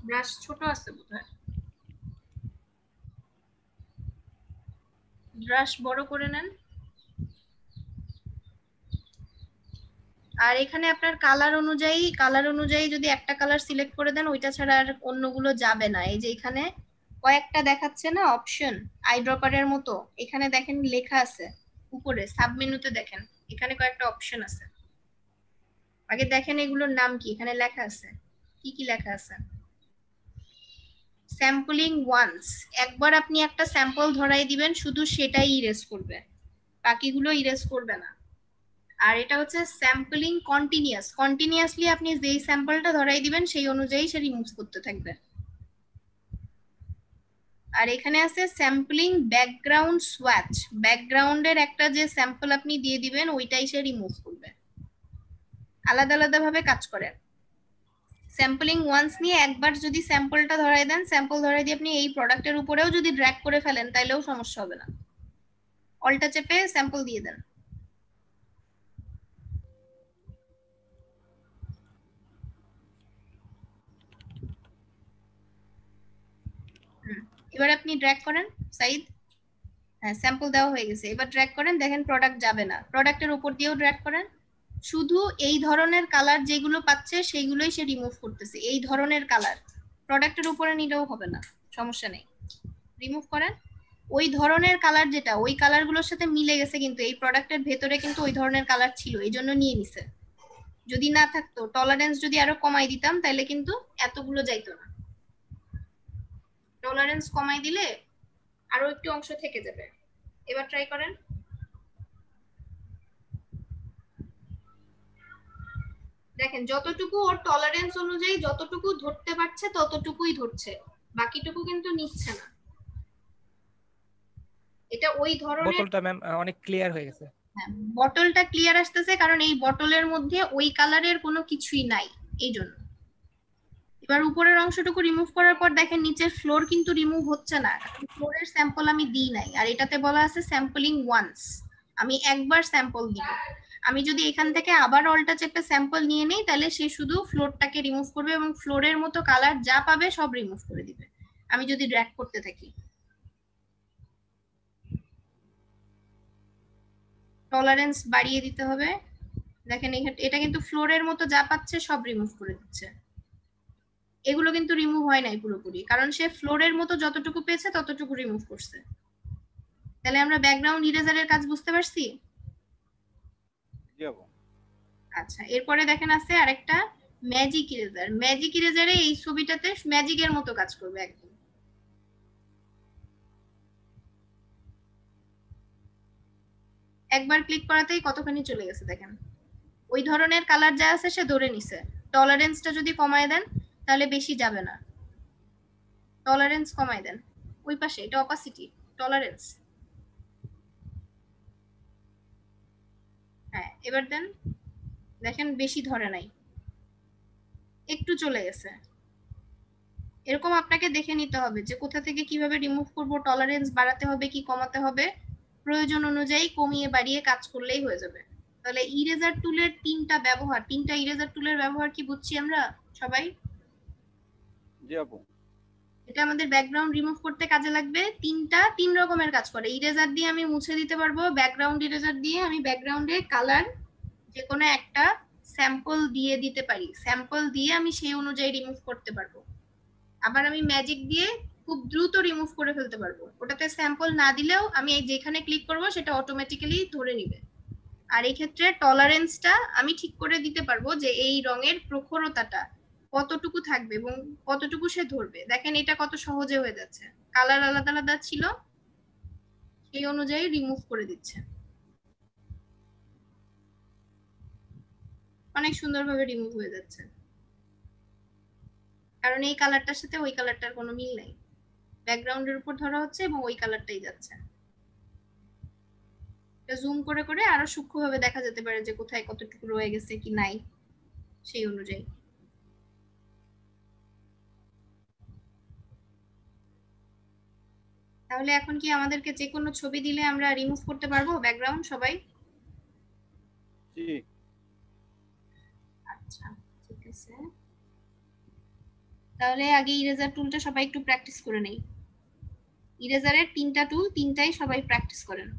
ব্রাশ ছোট আছে বোধহয়, ব্রাশ বড় করে নেন। আর এখানে আপনার কালার অনুযায়ী যদি একটা কালার সিলেক্ট করে দেন, ওইটা ছাড়া আর অন্যগুলো যাবে না। এই যে এখানে কয়েকটা দেখাচ্ছে না অপশন, আইড্রপারের মতো, এখানে দেখেন লেখা আছে উপরে সাব মেনুতে, দেখেন এখানে কয়েকটা অপশন আছে। আগে দেখেন এগুলোর নাম কি, এখানে লেখা আছে কি কি লেখা আছে। স্যাম্পলিং ওয়ান্স, একবার আপনি একটা স্যাম্পল ধরাই দিবেন, শুধু সেটাই ইরেজ করবে, বাকিগুলো ইরেজ করবে না। আর এটা হচ্ছে স্যাম্পলিং কন্টিনিউয়াসলি আপনি যেই স্যাম্পলটা ধরাই দিবেন সেই অনুযায়ী সে রিমুভ করতে থাকবে। আর এখানে আছে স্যাম্পলিং ব্যাকগ্রাউন্ড সোয়াচ, ব্যাকগ্রাউন্ডের একটা যে স্যাম্পল আপনি দিয়ে দিবেন ওইটাই সে রিমুভ করবে। আলাদা আলাদা ভাবে কাজ করে। স্যাম্পলিং ওয়ান্স নিয়ে একবার যদি স্যাম্পলটা ধরাই দেন, স্যাম্পল ধরাই দিয়ে আপনি এই প্রোডাক্টের উপরেও যদি ড্র্যাগ করে ফেলেন তাইলেও সমস্যা হবে না। অল্টা চেপে স্যাম্পল দিয়ে দেন। এবার আপনি ড্র্যাগ করেন সাইদ, হ্যাঁ স্যাম্পল দেওয়া হয়ে গেছে। এবার ড্র্যাগ করেন, দেখেন প্রোডাক্ট যাবে না। প্রোডাক্টের উপর দিয়েও ড্র্যাগ করেন, শুধু এই ধরনের কালার যেগুলো পাচ্ছে সেইগুলোই সে রিমুভ করতেছে। এই ধরনের কালার প্রোডাক্টের উপরে নিলেও হবে না, সমস্যা নেই, রিমুভ করেন। ওই ধরনের কালার যেটা ওই কালারগুলোর সাথে মিলে গেছে, কিন্তু এই প্রোডাক্টের ভেতরে কিন্তু ওই ধরনের কালার ছিল, এই জন্য নিয়ে নিছে। যদি না থাকতো, টলারেন্স যদি আরো কমাই দিতাম তাহলে কিন্তু এতগুলো যাইতো না। টলারেন্স কমাই দিলে আরো একটু অংশ থেকে যাবে। এবার ট্রাই করেন। দেখেন যতটুকু ওর টলারেন্স অনুযায়ী যতটুকু ধরতে পারছে ততটুকুই ধরছে, বাকিটুকু কিন্তু নিচ্ছে না। এটা ওই ধরনের বোতলটা ম্যাম অনেক ক্লিয়ার হয়ে গেছে। হ্যাঁ, বটলটা ক্লিয়ার আসতেছে কারণ এই বটলের মধ্যে ওই কালারের কোনো কিছুই নাই, এই জন্য। এবার উপরের অংশটুকু রিমুভ করার পর দেখেন নিচের ফ্লোর কিন্তু রিমুভ হচ্ছে না, ফ্লোরের স্যাম্পল আমি দিই নাই। আর এটাতে বলা আছে স্যাম্পলিং ওয়ান্স, আমি একবার স্যাম্পল দিব। আমি যদি এখান থেকে আবার অল্টা চেপে স্যাম্পল নিয়ে নেই তাহলে সে শুধু ফ্লোরটাকে রিমুভ করবে এবং ফ্লোরের মতো কালার যা পাবে সব রিমুভ করে দিবে আমি যদি ড্র্যাগ করতে থাকি। টলারেন্স বাড়িয়ে দিতে হবে। দেখেন এটা কিন্তু ফ্লোরের মতো যা পাচ্ছে সব রিমুভ করে দিচ্ছে। এগুলো কিন্তু রিমুভ হয় নাই পুরোপুরি, কারণ সে ফ্লোরের মতো যতটুকু পেয়েছে ততটুকু রিমুভ করছে। তাহলে আমরা ব্যাকগ্রাউন্ড ইরেজারের কাজ বুঝতে পারছি। আচ্ছা, এরপরে দেখেন আছে আরেকটা ম্যাজিক ইরেজার। ম্যাজিক ইরেজারে এই ছবিটাতে ম্যাজিকের মতো কাজ করবে একদম। একবার ক্লিক করাতেই কতখানি চলে গেছে দেখেন। ওই ধরনের কালার যা আছে সে ধরে নিছে। টলারেন্সটা যদি কমায় দেন তাহলে বেশি যাবে না, টলারেন্স কমায় দেন। ওই পাশে এটা অপাসিটি, টলারেন্স, হ্যাঁ এবার দেন, দেখেন বেশি ধরে নাই, একটু চলে গেছে। এরকম আপনাকে দেখে নিতে হবে যে কোথা থেকে কিভাবে রিমুভ করব, টলারেন্স বাড়াতে হবে কি কমাতে হবে, প্রয়োজন অনুযায়ী কমিয়ে বাড়িয়ে কাজ করলেই হয়ে যাবে। তাহলে ইরেজার টুলের তিনটা ইরেজার টুলের ব্যবহার কি বুঝছি আমরা সবাই? জি আপু। এটা আমাদের ব্যাকগ্রাউন্ড রিমুভ করতে কাজে লাগবে। তিন রকমের কাজ করে। ইরেজার দিয়ে আমি মুছে দিতে পারবো, ব্যাকগ্রাউন্ড ইরেজার দিয়ে আমি ব্যাকগ্রাউন্ডে কালার যে কোনো একটা স্যাম্পল দিয়ে দিতে পারি, স্যাম্পল দিয়ে আমি সেই অনুযায়ী রিমুভ করতে পারবো। আবার আমি ম্যাজিক দিয়ে খুব দ্রুত রিমুভ করে ফেলতে পারবো। ওটাতে স্যাম্পল না দিলেও আমি যেখানে ক্লিক করব সেটা অটোমেটিক্যালি ধরে নিবে। আর এই ক্ষেত্রে টলারেন্সটা আমি ঠিক করে দিতে পারবো যে এই রঙের প্রখরতাটা কতটুকু থাকবে এবং কতটুকু সে ধরবে। দেখেন এটা কত সহজে হয়ে যাচ্ছে, কালার আলাদা আলাদা ছিল সেই অনুযায়ী রিমুভ করে দিচ্ছে, অনেক সুন্দরভাবে রিমুভ হয়ে যাচ্ছে, কারণ এই কালারটার সাথে ওই কালারটার কোনো মিল নাই, ব্যাকগ্রাউন্ডের উপর ধরা হচ্ছে এবং ওই কালারটাই যাচ্ছে। জুম করে করে আরো সূক্ষ্মভাবে দেখা যেতে পারে যে কোথায় কতটুকু রয়ে গেছে কি নাই সেই অনুযায়ী। তাহলে এখন কি আমাদেরকে যে কোনো ছবি দিলে আমরা রিমুভ করতে পারবো ব্যাকগ্রাউন্ড সবাই? জি। আচ্ছা ঠিক আছে, তাহলে আগে ইরেজার টুলটা সবাই একটু প্র্যাকটিস করে নেই। ইরেজারের তিনটা টুল, তিনটাই সবাই প্র্যাকটিস করেন।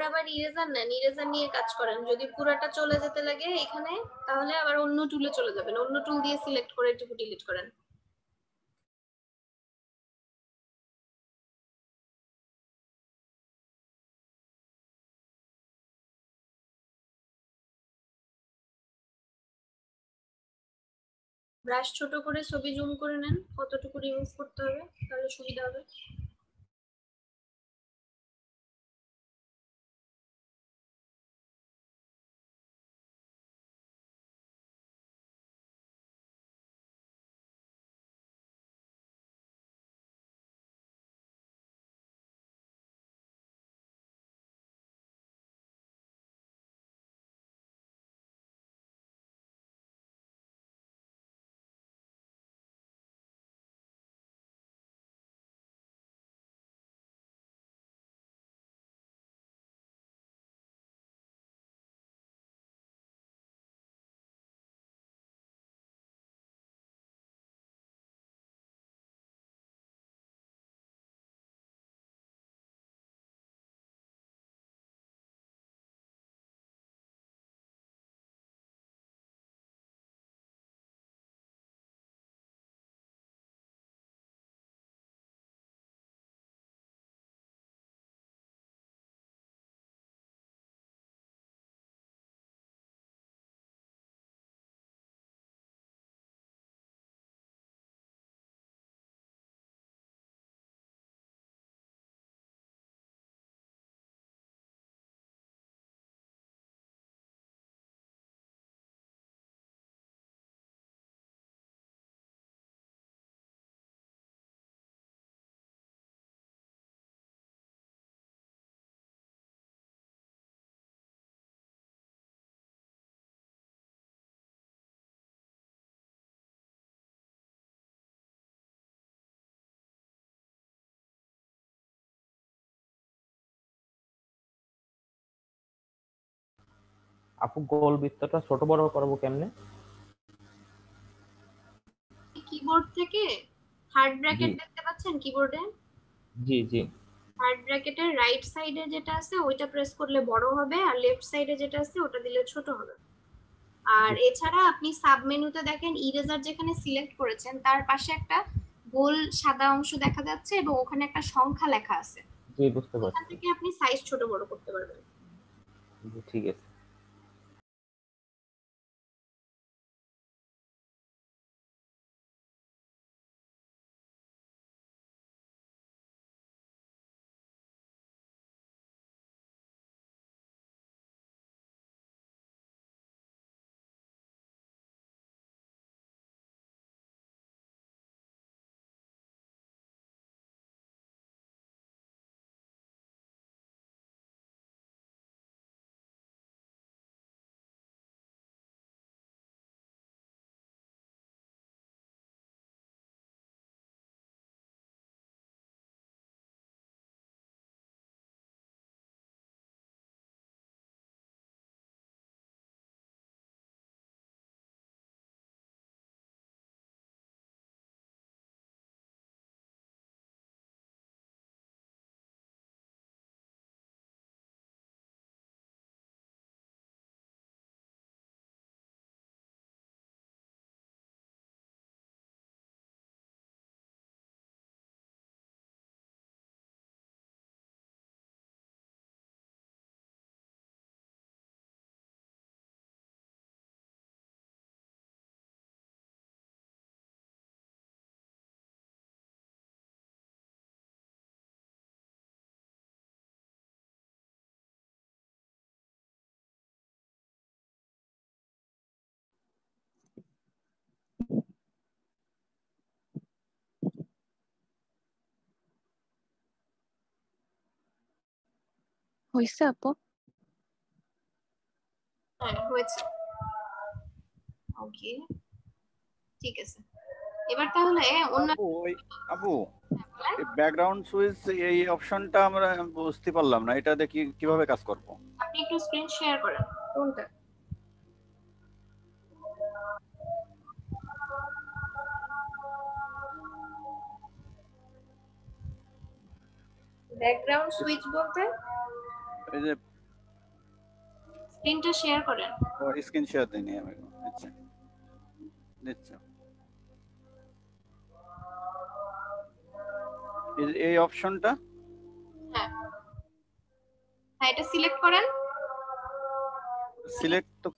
আবার ইরেজার নেন, ইরেজার নিয়ে কাজ করেন। যদি পুরাটা চলে যেতে লাগে এখানে, তাহলে আবার অন্য টুলে চলে যাবেন, অন্য টুল দিয়ে সিলেক্ট করে এটুকু ডিলিট করেন। ব্রাশ ছোট করে ছবি জুম করে নেন, কতটুকু রিমুভ করতে হবে তাহলে সুবিধা হবে। আপু গোল বৃত্তটা ছোট বড় করবো কেমনে? কিবোর্ড থেকে থার্ড ব্র্যাকেট জি দেখতে পাচ্ছেন কিবোর্ডে? জি জি থার্ড ব্র্যাকেটের রাইট সাইডে যেটা আছে ওইটা প্রেস করলে বড় হবে, আর লেফট সাইডে যেটা আছে ওটা দিলে ছোট হবে। আর জি এছাড়া আপনি সাব মেনুতে দেখেন ইরেজার যেখানে সিলেক্ট করেছেন তার পাশে একটা গোল সাদা অংশ দেখা যাচ্ছে এবং ওখানে একটা সংখ্যা লেখা আছে, জি বুঝতে ওখান পারছি। থেকে আপনি সাইজ ছোট বড় করতে পারবেন। জি ঠিক আছে। হয়েছে আপু? হ্যাঁ হয়েছে। ওকে, ঠিক আছে। এবার তাহলে অন্য আপু আপু বলেন। এই ব্যাকগ্রাউন্ড সুইচ এই অপশনটা আমরা বুঝতে পারলাম না, এটা দেখি কিভাবে কাজ করব। আপনি একটু স্ক্রিন শেয়ার করেন কোনটা। ব্যাকগ্রাউন্ড সুইচ বলতে এই যে স্ক্রিনটা শেয়ার করেন। স্ক্রিন শেয়ার দিইনি আমি। আচ্ছা দিচ্ছি। এই অপশনটা হ্যাঁ হ্যাঁ, এটা সিলেক্ট করেন। সিলেক্ট তো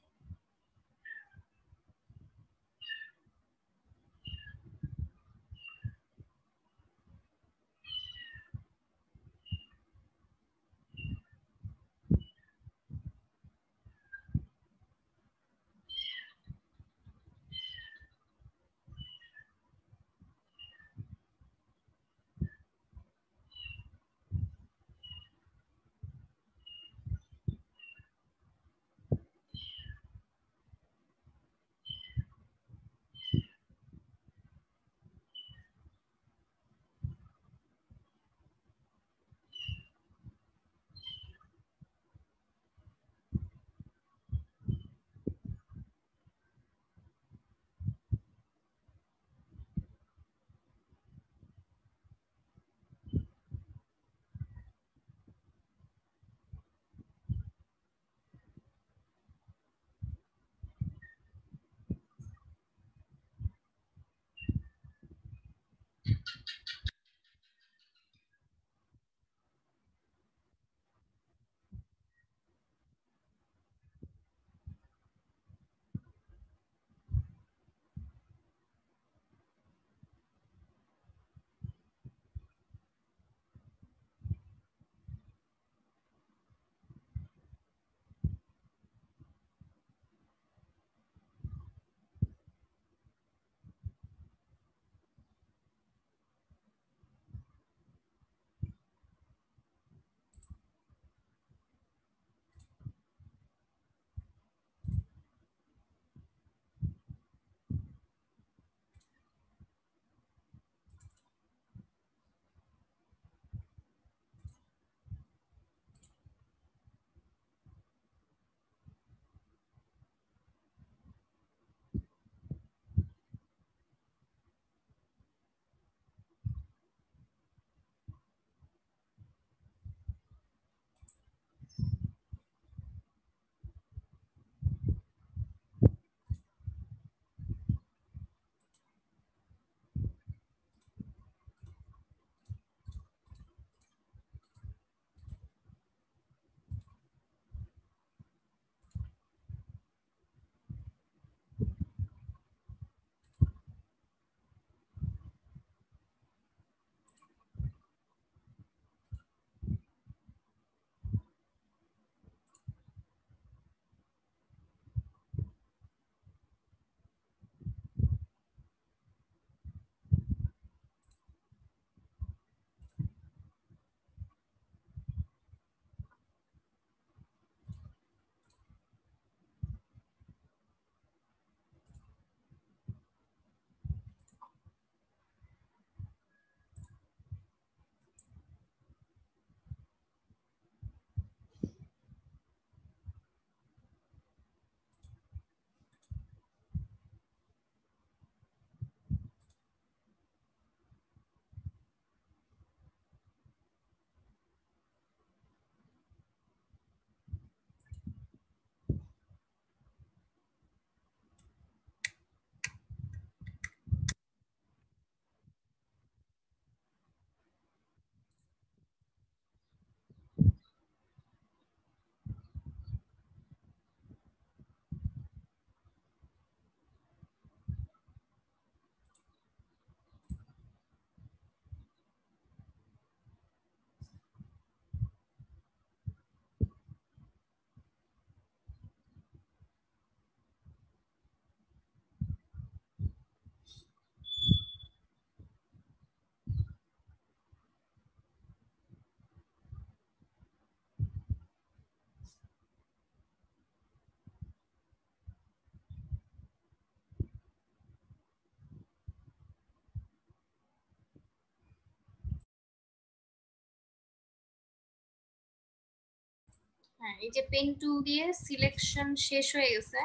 হ্যাঁ, এই যে পেন টুল দিয়ে সিলেকশন শেষ হয়ে গেছে।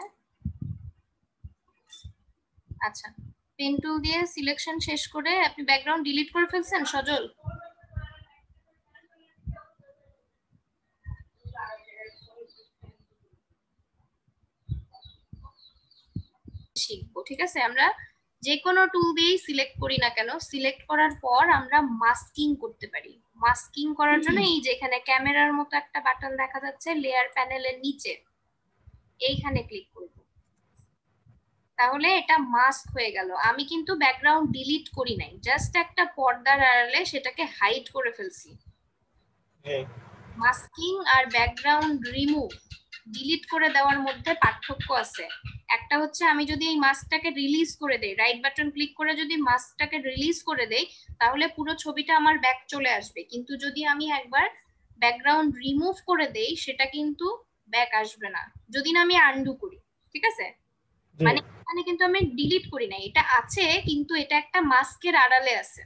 আচ্ছা, পেন টুল দিয়ে সিলেকশন শেষ করে আপনি ব্যাকগ্রাউন্ড ডিলিট করে ফেলছেন সজল? শিখবো, ঠিক আছে? আমরা যে কোনো টুল দিয়েই সিলেক্ট করি না কেন, সিলেক্ট করার পর আমরা মাস্কিং করতে পারি। মাস্কিং করার জন্য এই যে এখানে ক্যামেরার মতো একটা বাটন দেখা যাচ্ছে লেয়ার প্যানেলের নিচে, এইখানে ক্লিক করব, তাহলে এটা মাস্ক হয়ে গেল। আমি কিন্তু ব্যাকগ্রাউন্ড ডিলিট করি নাই, জাস্ট একটা পর্দার আড়ালে সেটাকে হাইড করে ফেলছি। মাস্কিং আর ব্যাকগ্রাউন্ড রিমুভ, ডিলিট করে দেওয়ার মধ্যে পার্থক্য আছে। একটা হচ্ছে আমি যদি এই মাস্কটাকে রিলিজ করে দেই, রাইট বাটন ক্লিক করে যদি মাস্কটাকে রিলিজ করে দেই তাহলে পুরো ছবিটা আমার ব্যাক চলে আসবে, কিন্তু যদি আমি একবার ব্যাকগ্রাউন্ড রিমুভ করে দেই সেটা কিন্তু ব্যাক আসবে না, যদি না আমি আনডু করি, ঠিক আছে? মানে এখানে কিন্তু আমি ডিলিট করি না, এটা আছে কিন্তু এটা একটা মাস্কের আড়ালে আছে।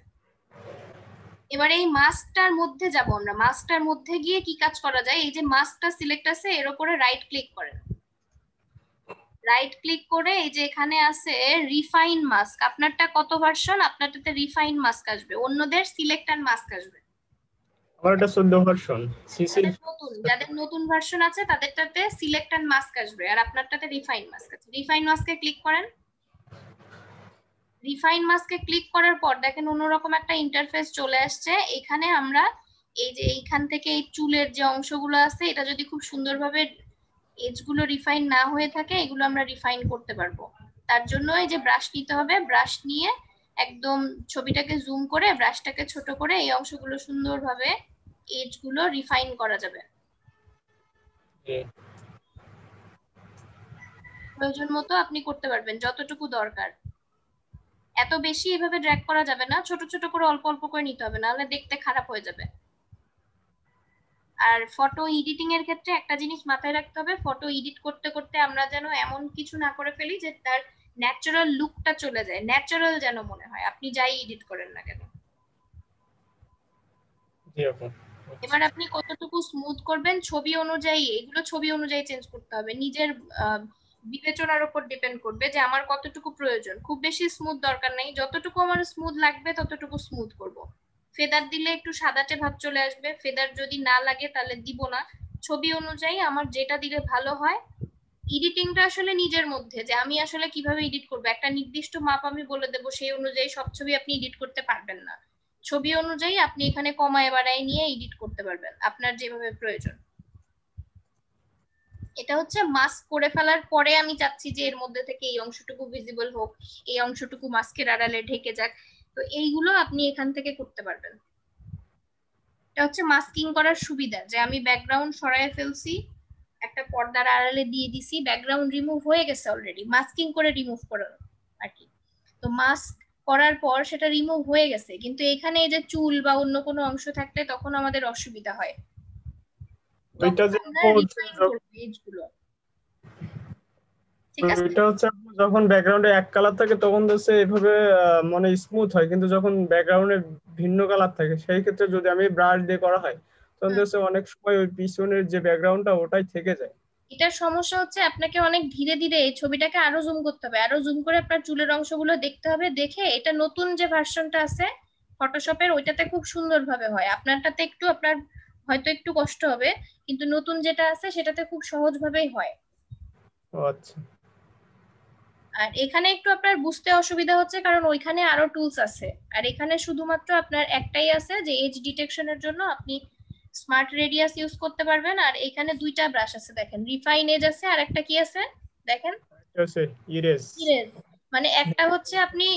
এবারে এই মাস্কটার মধ্যে যাব আমরা। মাস্কটার মধ্যে গিয়ে কি কাজ করা যায়, এই যে মাস্কটা সিলেক্ট আছে এর উপরে রাইট ক্লিক করেন, রাইট ক্লিক করে এই যে এখানে আছে রিফাইন মাস্ক, আপনারটা কত ভার্সন? আপনারটাতে রিফাইন মাস্ক আসবে, অন্যদের সিলেক্ট এন্ড মাস্ক আসবে। আমার এটা 14 ভার্সন সিসিল। যাদের নতুন ভার্সন আছে তাদেরটাতে সিলেক্ট এন্ড মাস্ক আসবে, আর আপনারটাতে রিফাইন মাস্ক আছে। রিফাইন মাস্কে ক্লিক করেন, রিফাইন মাস্কে ক্লিক করার পর দেখেন অন্যরকম একটা ইন্টারফেস চলে আসছে। এখানে আমরা এই যে এইখান থেকে এই চুলের যে অংশগুলো আছে এটা যদি খুব সুন্দরভাবে এজগুলো রিফাইন না হয়ে থাকে এগুলো আমরা রিফাইন করতে পারবো। তার জন্য এই যে ব্রাশ নিতে হবে, ব্রাশ নিয়ে একদম ছবিটাকে জুম করে ব্রাশটাকে ছোট করে এই অংশগুলো সুন্দরভাবে এজগুলো রিফাইন করা যাবে। প্রয়োজন মতো আপনি করতে পারবেন যতটুকু দরকার। এত বেশি এভাবে ড্র্যাগ করা যাবে না, ছোট ছোট করে অল্প অল্প করে নিতে হবে, নাহলে দেখতে খারাপ হয়ে যাবে। আর ফটো এডিটিং এর ক্ষেত্রে একটা জিনিস মাথায় রাখতে হবে, ফটো এডিট করতে করতে আমরা যেন এমন কিছু না করে ফেলি যে তার ন্যাচারাল লুকটা চলে যায়, ন্যাচারাল যেন মনে হয় আপনি যাই এডিট করেন না কেন। এবার আপনি কতটুকু স্মুথ করবেন ছবি অনুযায়ী, এগুলো ছবি অনুযায়ী চেঞ্জ করতে হবে, নিজের বিবেচনার উপর ডিপেন্ড করবে যে আমার কতটুকু প্রয়োজন। খুব বেশি স্মুথ দরকার নেই, যতটুকু আমার স্মুথ লাগবে ততটুকু স্মুথ করব। ফেদার দিলে একটু সাদাটে ভাব চলে আসবে, ফেদার যদি না লাগে তাহলে দিব না। ছবি অনুযায়ী আমার যেটা দিলে ভালো হয়। এডিটিংটা আসলে নিজের মধ্যে, যে আমি আসলে কিভাবে এডিট করব, একটা নির্দিষ্ট মাপ আমি বলে দেব, সেই অনুযায়ী সব ছবি আপনি এডিট করতে পারবেন না। ছবি অনুযায়ী আপনি এখানে কমায় বাড়ায় নিয়ে এডিট করতে পারবেন আপনার যেভাবে প্রয়োজন। এটা হচ্ছে মাস্ক করে ফেলার পরে আমি চাচ্ছি যে এর মধ্যে থেকে এই অংশটুকু ভিজিবল হোক, এই অংশটুকু মাস্কের আড়ালে ঢেকে যাক, তো এইগুলো আপনি এখান থেকে করতে পারবেন। এটা হচ্ছে মাস্কিং করার সুবিধা, যে আমি ব্যাকগ্রাউন্ড সরায় ফেলছি, একটা পর্দার আড়ালে দিয়ে দিছি, ব্যাকগ্রাউন্ড রিমুভ হয়ে গেছে অলরেডি, মাস্কিং করে রিমুভ করা আর কি। তো মাস্ক করার পর সেটা রিমুভ হয়ে গেছে, কিন্তু এখানে এই যে চুল বা অন্য কোনো অংশ থাকলে তখন আমাদের অসুবিধা হয়। ওইটা যে এটা হচ্ছে যখন ব্যাকগ্রাউন্ডে এক কালার থাকে তখন হচ্ছে এইভাবে মানে স্মুথ হয়, কিন্তু যখন ব্যাকগ্রাউন্ডে ভিন্ন কালার থাকে সেই ক্ষেত্রে যদি আমি ব্রাশ দিয়ে করা হয় তখন হচ্ছে অনেক সময় ওই পিছনের যে ব্যাকগ্রাউন্ডটা ওটাই থেকে যায়। এটার সমস্যা হচ্ছে আপনাকে অনেক ধীরে ধীরে এই ছবিটাকে আরো জুম করতে হবে, আরো জুম করে আপনার চুলের অংশগুলো দেখতে হবে, দেখে এটা নতুন যে ভার্সনটা আছে ফটোশপের ওইটাতে খুব সুন্দরভাবে হয়, আপনারটাতে একটু আপনার হয়তো একটু কষ্ট হবে, কিন্তু নতুন যেটা আছে সেটাতে খুব সহজভাবেই হয়। আচ্ছা। আর এখানে একটু আপনার বুঝতে অসুবিধা হচ্ছে কারণ ওইখানে আরো টুলস আছে, আর এখানে শুধুমাত্র আপনার একটাই আছে যে এজ ডিটেকশনের জন্য আপনি স্মার্ট রেডিয়াস ইউজ করতে পারবেন। আর এখানে দুইটা ব্রাশ আছে দেখেন, রিফাইন এজ আছে আর একটা কি আছে দেখেন, ইরেজ। মানে একটা হচ্ছে আপনি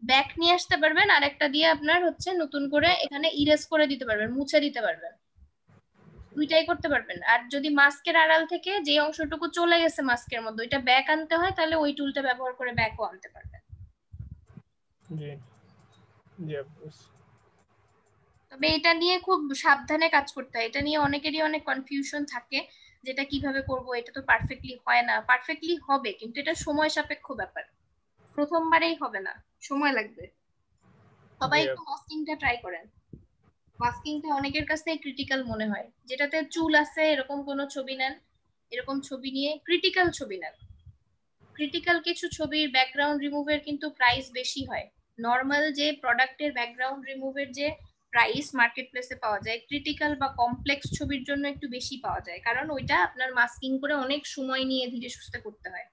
ব্যাক নিয়ে আসতে পারবেন আর একটা দিয়ে আপনার হচ্ছে নতুন করে এখানে ইরেজ করে দিতে পারবেন, মুছে দিতে পারবেন, দুইটাই করতে পারবেন। আর যদি মাস্কের আড়াল থেকে যে অংশটুকু চলে গেছে মাস্কের মধ্যে ওইটা ব্যাক আনতে হয় তাহলে ওই টুলটা ব্যবহার করে ব্যাকও আনতে পারবেন। জি জি। তবে এটা নিয়ে খুব সাবধানে কাজ করতে হয়, এটা নিয়ে অনেকেরই অনেক কনফিউশন থাকে যেটা কিভাবে করব, এটা তো পারফেক্টলি হয় না। পারফেক্টলি হবে কিন্তু এটা সময় সাপেক্ষ ব্যাপার, প্রথমবারেই হবে না, সময় লাগবে। সবাই একটু মাস্কিংটা ট্রাই করেন। মাস্কিংটা অনেকের কাছে ক্রিটিক্যাল মনে হয়, যেটাতে চুল আছে এরকম কোনো ছবি নেন, এরকম ছবি নিয়ে ক্রিটিক্যাল ছবি নেন। ক্রিটিক্যাল কিছু ছবির ব্যাকগ্রাউন্ড রিমুভের কিন্তু প্রাইস বেশি হয়। নর্মাল যে প্রোডাক্টের ব্যাকগ্রাউন্ড রিমুভের যে প্রাইস মার্কেট প্লেসে পাওয়া যায়, ক্রিটিক্যাল বা কমপ্লেক্স ছবির জন্য একটু বেশি পাওয়া যায়, কারণ ওইটা আপনার মাস্কিং করে অনেক সময় নিয়ে ধীরে সুস্থে করতে হয়।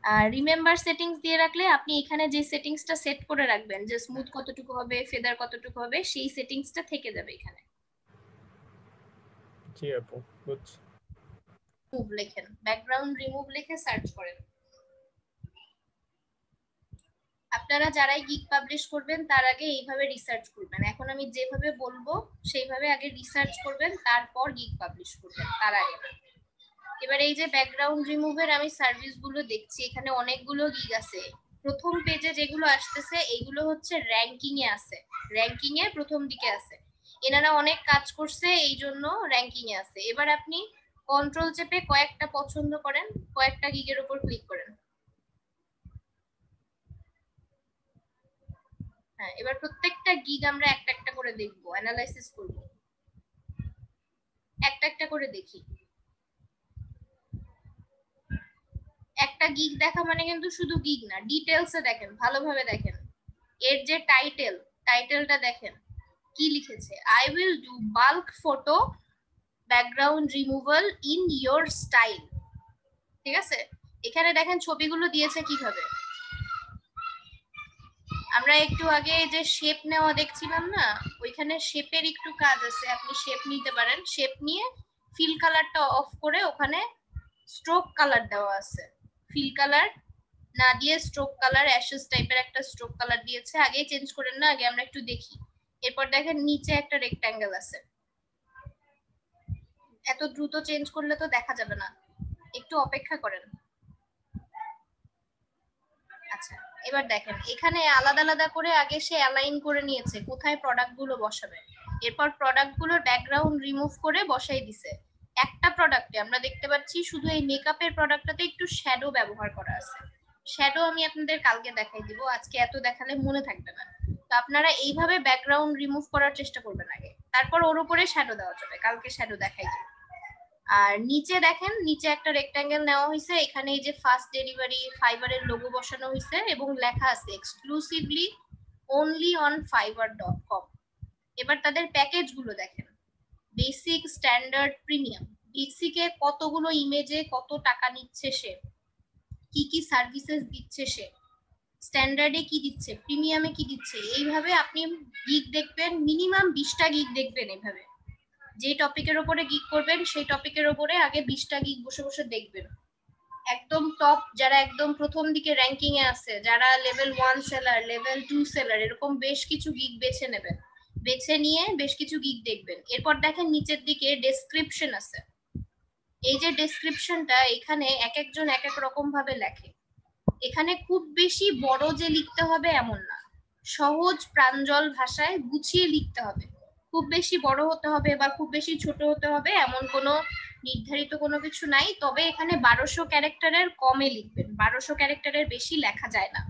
আর রিমেম্বার সেটিংস দিয়ে রাখলে আপনি এখানে যে সেটিংসটা সেট করে রাখবেন, যে স্মুথ কতটুকু হবে, ফেদার কতটুকু হবে, সেই সেটিংসটা থেকে যাবে এখানে। জি আপু, বুঝছি। রিমুভ লেখেন, ব্যাকগ্রাউন্ড রিমুভ লিখে সার্চ করেন। আপনারা যারাই গিগ পাবলিশ করবেন তার আগে এইভাবে রিসার্চ করবেন। এখন আমি যেভাবে বলবো সেইভাবে আগে রিসার্চ করবেন, তারপর গিগ পাবলিশ করবেন, তার আগে না। এবার এই যে ব্যাকগ্রাউন্ড রিমুভের আমি সার্ভিস গুলো দেখছি, এখানে অনেকগুলো গিগ আছে। প্রথম পেজে যেগুলো আসতেছে এইগুলো হচ্ছে র্যাঙ্কিং এ আছে, র্যাঙ্কিং এ প্রথম দিকে আছে। এনারা অনেক কাজ করছে এই জন্য র্যাঙ্কিং এ আছে। এবার আপনি কন্ট্রোল চেপে কয়েকটা পছন্দ করেন, কয়েকটা গিগের উপর ক্লিক করেন। হ্যাঁ, এবার প্রত্যেকটা গিগ আমরা একটা একটা করে দেখবো, অ্যানালাইসিস করব, একটা একটা করে দেখি। একটা গিগ দেখা মানে কিন্তু শুধু গিগ না, ডিটেইলসে দেখেন, ভালোভাবে দেখেন। এর যে টাইটেলটা দেখেন কি লিখেছে, I will do bulk photo background removal in your style. ঠিক আছে, এখানে দেখেন ছবিগুলো দিয়েছে কিভাবে। আমরা একটু আগে যে শেপ নেওয়া দেখছিলাম না, ওইখানে শেপের একটু কাজ আছে, আপনি শেপ নিতে পারেন। শেপ নিয়ে ফিল কালারটা অফ করে ওখানে স্ট্রোক কালার দেওয়া আছে। ফিল কালার না দিয়ে স্ট্রোক কালার, অ্যাশেস টাইপের একটা স্ট্রোক কালার দিয়েছে। আগে চেঞ্জ করেন না, আগে আমরা একটু দেখি। এরপর দেখেন নিচে একটা রেক্ট্যাঙ্গেল আছে, এত দ্রুত চেঞ্জ করলে তো দেখা যাবে না, একটু অপেক্ষা করেন। আচ্ছা, এবার দেখেন এখানে আলাদা আলাদা করে আগে সে অ্যালাইন করে নিয়েছে কোথায় প্রোডাক্ট গুলো বসাবে। এরপর প্রোডাক্ট গুলোর ব্যাকগ্রাউন্ড রিমুভ করে বসাই দিছে। একটা প্রোডাক্টে আমরা দেখতে পাচ্ছি শুধু এই মেকআপের প্রোডাক্টটাতে একটু শ্যাডো ব্যবহার করা আছে। শ্যাডো আমি আপনাদের কালকে দেখাই দিব, আজকে এত দেখালে মনে থাকবে না। তো আপনারা এইভাবে ব্যাকগ্রাউন্ড রিমুভ করার চেষ্টা করবেন আগে, তারপর ওর উপরে শ্যাডো দেওয়া যাবে। কালকে শ্যাডো দেখাই দিব। আর নিচে দেখেন, নিচে একটা রেক্ট্যাঙ্গেল নেওয়া হয়েছে, এখানে এই যে ফাস্ট ডেলিভারি ফাইবারের লোগো বসানো হয়েছে এবং লেখা আছে এক্সক্লুসিভলি অনলি অন fiverr.com। এবার তাদের প্যাকেজ গুলো দেখেন, বেসিক, স্ট্যান্ডার্ড, প্রিমিয়াম। বেসিকে কতগুলো ইমেজে কত টাকা নিচ্ছে সে, কি কি সার্ভিসেস দিচ্ছে সে, স্ট্যান্ডার্ডে কি দিচ্ছে, প্রিমিয়ামে কি দিচ্ছে। এইভাবে আপনি গিগ দেখবেন, মিনিমাম 20টা গিগ দেখবেন। এইভাবে যে টপিকের উপরে গিগ করবেন সেই টপিকের উপরে আগে 20টা গিগ বসে বসে দেখবেন। একদম টপ যারা একদম প্রথম দিকে র্যাঙ্কিং এ আছে, যারা লেভেল 1 সেলার, লেভেল 2 সেলার, এরকম বেশ কিছু গিগ বেছে নেবেন। বেছে নিয়ে বেশ কিছু গিগ দেখবেন। এরপর দেখেন নিচের দিকে ডেসক্রিপশন আছে। এই যে ডেসক্রিপশনটা, এখানে এক একজন এক এক রকম ভাবে লেখে। এখানে খুব বেশি বড় যে লিখতে হবে এমন না, সহজ প্রাঞ্জল ভাষায় গুছিয়ে লিখতে হবে। খুব বেশি বড় হতে হবে বা খুব বেশি ছোট হতে হবে এমন কোনো নির্ধারিত কোনো কিছু নাই। তবে এখানে 1200 ক্যারেক্টারের কমে লিখবেন, 1200 ক্যারেক্টারের বেশি লেখা যায় না।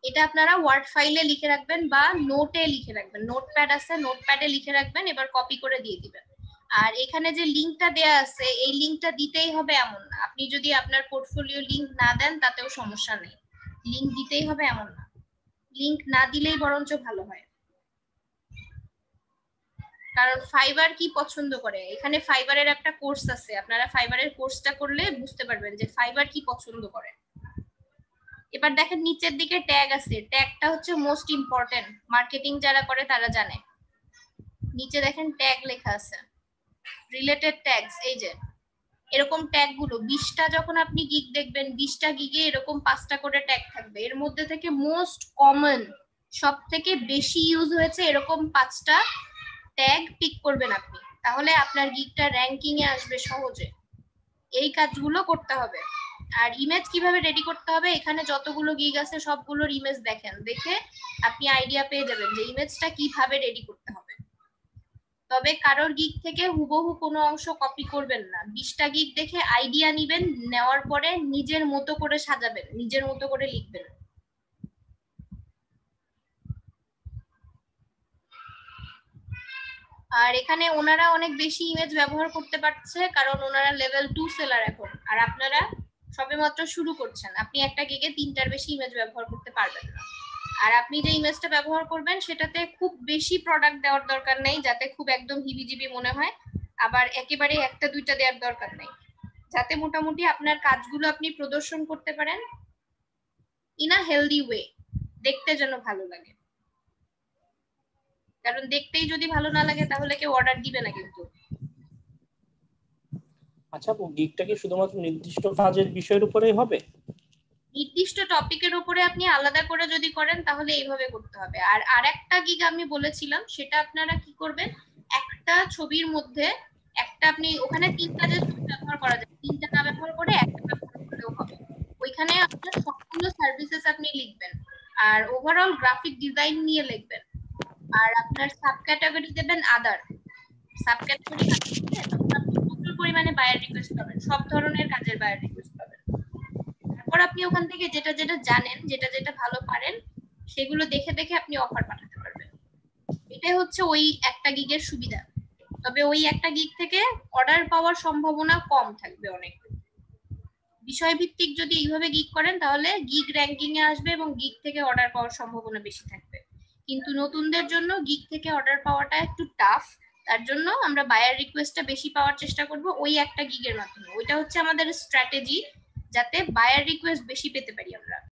এটা আপনারা ওয়ার্ড ফাইলে লিখে রাখবেন বা নোটে লিখে রাখবেন, নোটপ্যাড আছে, নোটপ্যাডে লিখে রাখবেন, এবার কপি করে দিয়ে দিবেন। আর এখানে যে লিংকটা দেয়া আছে, এই লিংকটা দিতেই হবে এমন না। আপনি যদি আপনার পোর্টফোলিও লিংক না দেন তাতেও সমস্যা নেই, লিংক দিতেই হবে এমন না। লিংক না দিলেই বরঞ্চ ভালো হয়, কারণ ফাইবার কি পছন্দ করে। এখানে ফাইবারের একটা কোর্স আছে, আপনারা ফাইবারের কোর্সটা করলে বুঝতে পারবেন যে ফাইবার কি পছন্দ করে। এবার দেখেন নিচের দিকে ট্যাগ আছে, ট্যাগটা হচ্ছে মোস্ট ইম্পর্টেন্ট, মার্কেটিং যারা করে তারা জানে। নিচে দেখেন ট্যাগ লেখা আছে, রিলেটেড ট্যাগস। এই যে এরকম ট্যাগ গুলো 20টা যখন আপনি গিগ দেখবেন, 20টা গিগে এরকম 5টা করে ট্যাগ থাকবে। এর মধ্যে থেকে মোস্ট কমন, সব থেকে বেশি ইউজ হয়েছে এরকম 5টা ট্যাগ পিক করবেন আপনি, তাহলে আপনার গিগটা র্যাঙ্কিং এ আসবে সহজে। এই কাজগুলো করতে হবে। আর ইমেজ কিভাবে রেডি করতে হবে, এখানে যতগুলো গিগ আছে সবগুলোর ইমেজ দেখেন, দেখে আপনি আইডিয়া পেয়ে যাবেন যে ইমেজটা কিভাবে রেডি করতে হবে। তবে কারোর গিগ থেকে হুবহু কোনো অংশ কপি করবেন না। 20টা গিগ দেখে আইডিয়া নিবেন, নেওয়ার পরে নিজের মতো করে সাজাবেন, নিজের মতো করে লিখবেন। আর এখানে ওনারা অনেক বেশি ইমেজ ব্যবহার করতে পারছে, কারণ ওনারা লেভেল 2 সেলার এখন, আর আপনারা সবেমাত্র শুরু করছেন। আপনি একটা গিগে 3টার বেশি ইমেজ ব্যবহার করতে পারবেন না। আর আপনি যে ইমেজটা ব্যবহার করবেন সেটাতে খুব বেশি প্রোডাক্ট দেওয়ার দরকার নেই, যাতে খুব একদম হিবিজিবি মনে হয়, আবার একেবারে একটা দুইটা দেওয়ার দরকার নেই, যাতে মোটামুটি আপনার কাজগুলো আপনি প্রদর্শন করতে পারেন ইন আ হেলদি ওয়ে, দেখতে যেন ভালো লাগে। কারণ দেখতেই যদি ভালো না লাগে তাহলে কেউ অর্ডার দিবে না কিন্তু। আচ্ছা আপু, গিগটা কি শুধুমাত্র নির্দিষ্ট কাজের বিষয়ের উপরেই হবে? নির্দিষ্ট টপিকের উপরে আপনি আলাদা করে যদি করেন তাহলে এইভাবে করতে হবে। আর আরেকটা গিগ আমি বলেছিলাম, সেটা আপনারা কি করবেন, একটা ছবির মধ্যে একটা আপনি ওখানে 3 কাজের ছবি ব্যবহার করা যায়, 3টা না ব্যবহার করে একটা ব্যবহার করলেও হবে। ওইখানে আপনার সবগুলো সার্ভিসেস আপনি লিখবেন, আর ওভারঅল গ্রাফিক ডিজাইন নিয়ে লিখবেন, আর আপনার সাব ক্যাটাগরি দেবেন আদার। সাব ক্যাটাগরি প্রচুর পরিমাণে বায়ার রিকোয়েস্ট পাবেন, সব ধরনের কাজের বায়ার রিকোয়েস্ট পাবেন। তারপর আপনি ওখান থেকে যেটা যেটা জানেন, যেটা যেটা ভালো পারেন, সেগুলো দেখে দেখে আপনি অফার পাঠাতে পারবেন। এটাই হচ্ছে ওই একটা গিগের সুবিধা। তবে ওই একটা গিগ থেকে অর্ডার পাওয়ার সম্ভাবনা কম থাকবে অনেক। বিষয়ভিত্তিক যদি এইভাবে গিগ করেন তাহলে গিগ র্যাঙ্কিং এ আসবে এবং গিগ থেকে অর্ডার পাওয়ার সম্ভাবনা বেশি থাকবে। কিন্তু নতুনদের জন্য গিগ থেকে অর্ডার পাওয়াটা একটু টাফ, তার জন্য আমরা বায়ার রিকোয়েস্টটা বেশি পাওয়ার চেষ্টা করব ওই একটা গিগের মাধ্যমে। ওইটা হচ্ছে আমাদের স্ট্র্যাটেজি, যাতে বায়ার রিকোয়েস্ট বেশি পেতে পারি আমরা।